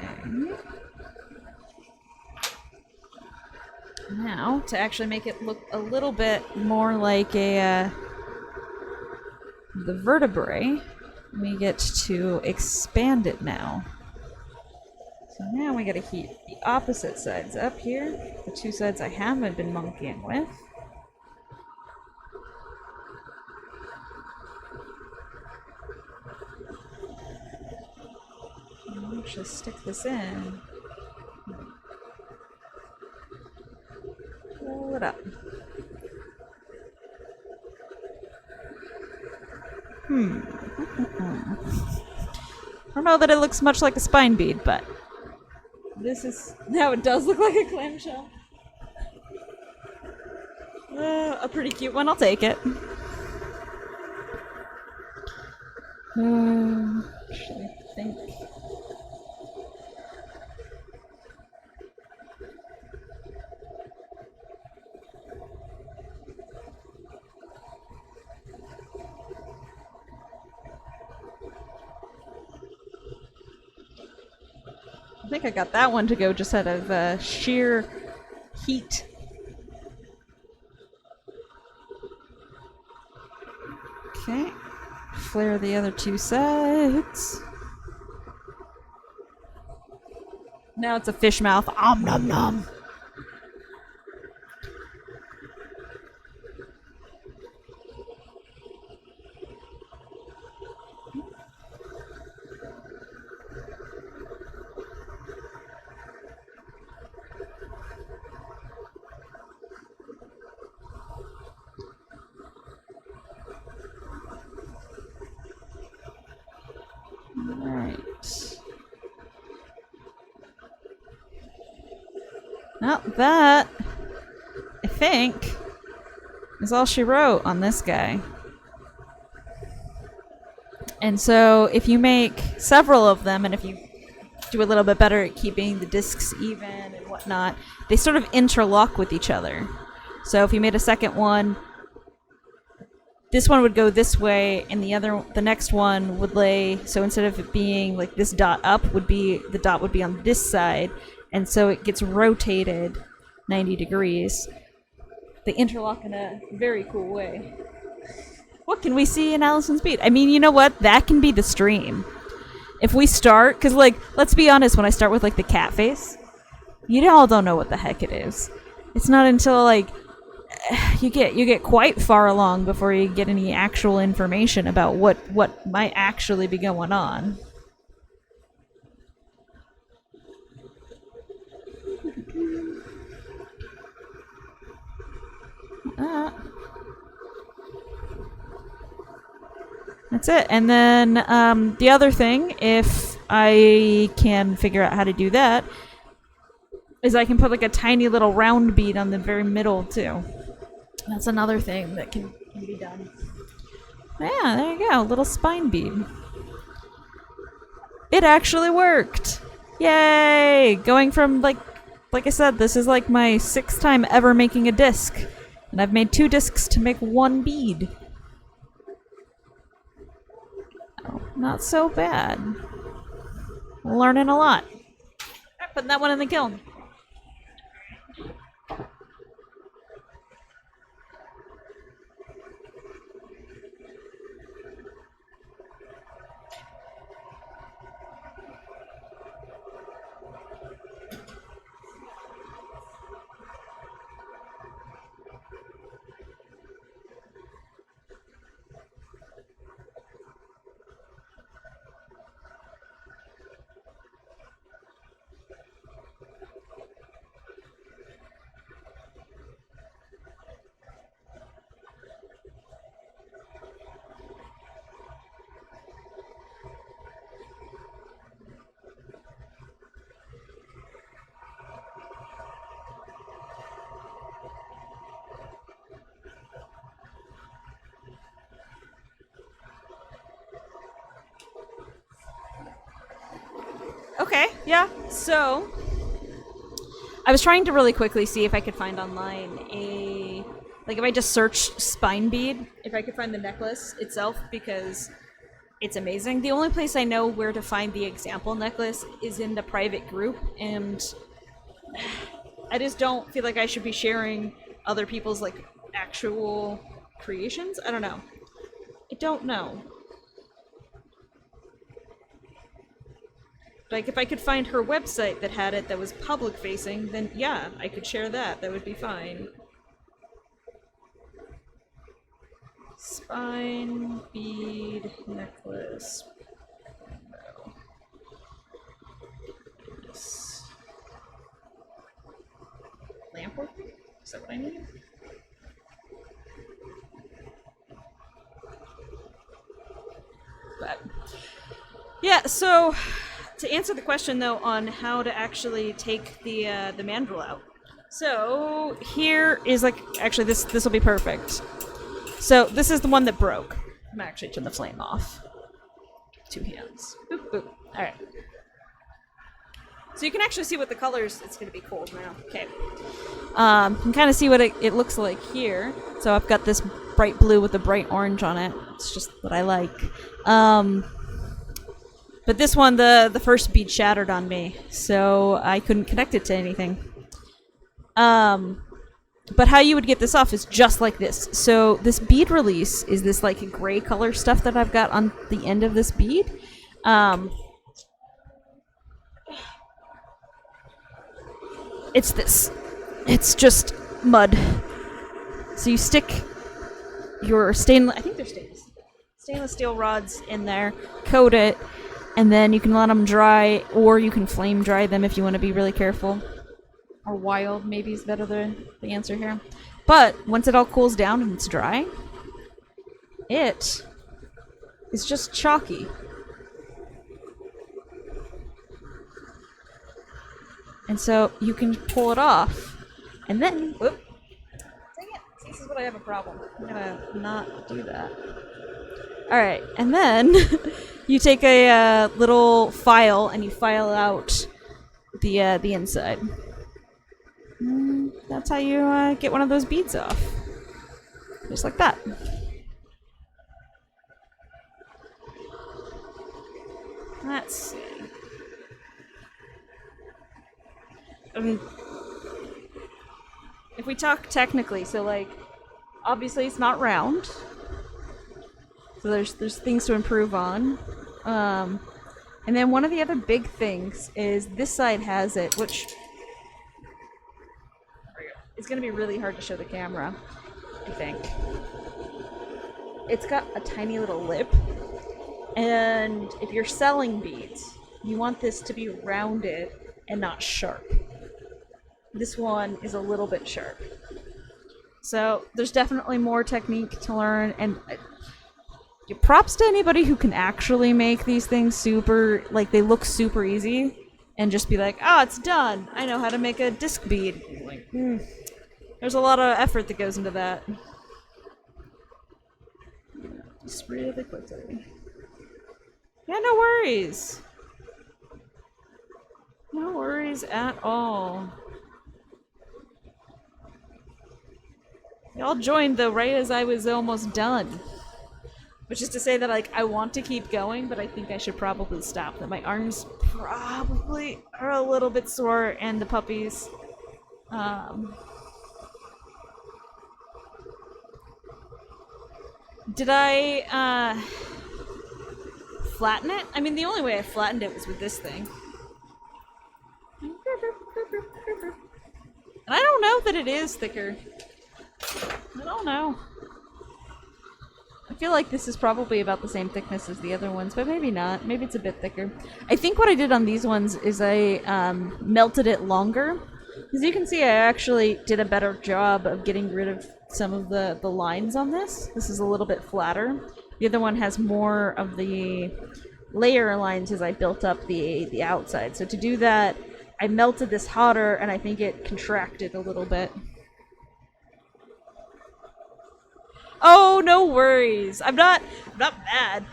Now, to actually make it look a little bit more like a the vertebrae, we get to expand it now. So now we gotta heat the opposite sides up here, the two sides I haven't been monkeying with. I'll actually stick this in. Pull it up. I don't know that it looks much like a spine bead, but this is... Now it does look like a clamshell. A pretty cute one, I'll take it. Actually, I think... I think I got that one to go just out of sheer heat. Okay. Flare the other two sides. Now it's a fish mouth. Om nom nom. Alright. Well, that, I think, is all she wrote on this guy. And so if you make several of them, and if you do a little bit better at keeping the discs even and whatnot, they sort of interlock with each other. So if you made a second one, this one would go this way, and the next one would lay. So instead of it being like this dot up, the dot would be on this side, and so it gets rotated 90 degrees. They interlock in a very cool way. What can we see in Allison's Bead? I mean, you know what? That can be the stream. If we start, because like, let's be honest, when I start with like the cat face, you all don't know what the heck it is. It's not until like you get quite far along before you get any actual information about what might actually be going on. That's it. And then the other thing, if I can figure out how to do that, is I can put like a tiny little round bead on the very middle too. That's another thing that can be done. Yeah, there you go, little spine bead. It actually worked! Yay! Going from like I said, this is like my 6th time ever making a disc. And I've made 2 discs to make 1 bead. Oh, not so bad. Learning a lot. Alright, putting that one in the kiln. Okay, yeah. So, I was trying to really quickly see if I could find online a. Like, if I just search spine bead, if I could find the necklace itself, because it's amazing. The only place I know where to find the example necklace is in the private group, and I just don't feel like I should be sharing other people's, like, actual creations. I don't know. I don't know. Like, if I could find her website that had it that was public facing, then yeah, I could share that. That would be fine. Spine, bead, necklace. No. Lamp working? Is that what I need? But yeah, so to answer the question though on how to actually take the mandrel out. So here is like actually this will be perfect. So this is the one that broke. I'm gonna actually turn the flame off. 2 hands. Boop, boop. All right. So you can actually see what the colors. It's gonna be cold now. Okay. You can kind of see what it looks like here. So I've got this bright blue with a bright orange on it. It's just what I like. But this one, the first bead shattered on me, so I couldn't connect it to anything. But how you would get this off is just like this. So this bead release is this like gray color stuff that I've got on the end of this bead. It's this. It's just mud. So you stick your stainless, I think they're stainless steel rods in there, coat it, and then you can let them dry, or you can flame dry them if you want to be really careful. Or wild, maybe is better the answer here. But once it all cools down and it's dry, it is just chalky. And so you can pull it off, and then, whoop, dang it, this is what I have a problem. I'm gonna not do that. Alright, and then you take a little file and you file out the inside. That's how you get one of those beads off. Just like that. Let's see. I mean, if we talk technically, so like, obviously it's not round. So there's things to improve on. And then one of the other big things is this side has it, which it's going to be really hard to show the camera, I think. It's got a tiny little lip, and if you're selling beads, you want this to be rounded and not sharp. This one is a little bit sharp. So there's definitely more technique to learn, and props to anybody who can actually make these things super, like they look super easy, and just be like, oh, it's done. I know how to make a disc bead. Like, there's a lot of effort that goes into that. Just really quickly. Yeah, no worries. No worries at all. Y'all joined though right as I was almost done. Which is to say that like I want to keep going, but I think I should probably stop. That my arms probably are a little bit sore, and the puppies. Did I flatten it? I mean, the only way I flattened it was with this thing. And I don't know that it is thicker. I don't know. I feel like this is probably about the same thickness as the other ones, but maybe not. Maybe it's a bit thicker. I think what I did on these ones is I melted it longer. As you can see, I actually did a better job of getting rid of some of the lines on this. This is a little bit flatter. The other one has more of the layer lines as I built up the outside. So to do that, I melted this hotter, and I think it contracted a little bit. Oh, no worries. I'm not mad.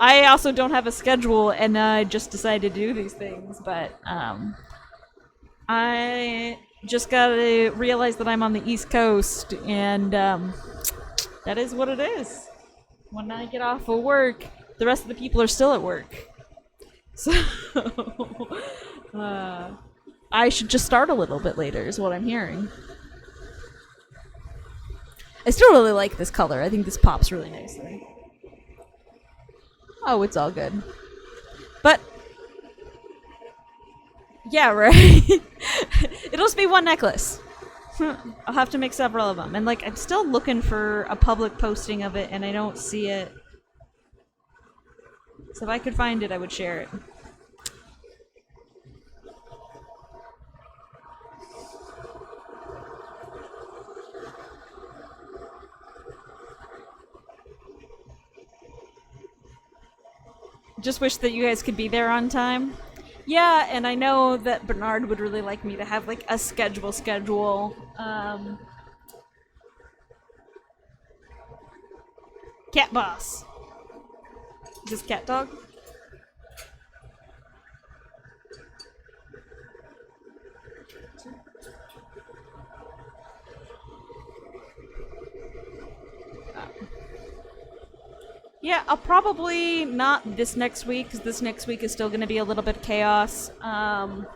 I also don't have a schedule, and I just decided to do these things, but I just gotta realize that I'm on the East Coast, and that is what it is. When I get off of work, the rest of the people are still at work. So I should just start a little bit later, is what I'm hearing. I still really like this color. I think this pops really nicely. Oh, it's all good. But yeah, right. It'll just be one necklace. I'll have to make several of them. And like, I'm still looking for a public posting of it, and I don't see it. So if I could find it, I would share it. Just wish that you guys could be there on time. Yeah, and I know that Bernard would really like me to have like a schedule. Cat boss. Is this cat dog? Yeah, I'll probably not this next week, because this next week is still going to be a little bit of chaos. But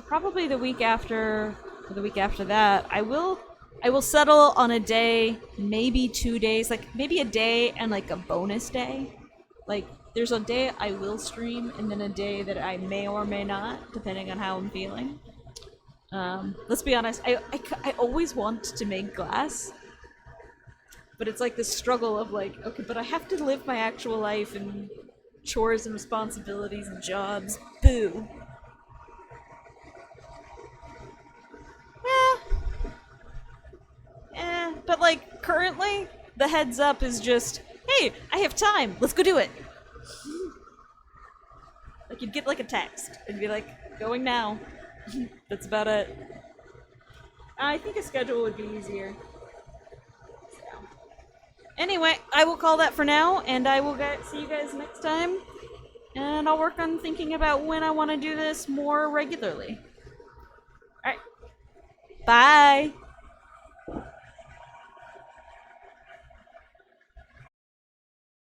probably the week after, or the week after that, I will settle on a day, maybe 2 days, like maybe a day and like a bonus day. Like there's a day I will stream, and then a day that I may or may not, depending on how I'm feeling. Let's be honest, I always want to make glass. But it's like this struggle of like, okay, but I have to live my actual life and chores and responsibilities and jobs. Boo. But like currently, the heads up is just, hey, I have time. Let's go do it. Like you'd get like a text and be like, going now. That's about it. I think a schedule would be easier. Anyway, I will call that for now, and I will see you guys next time. And I'll work on thinking about when I want to do this more regularly. Alright. Bye!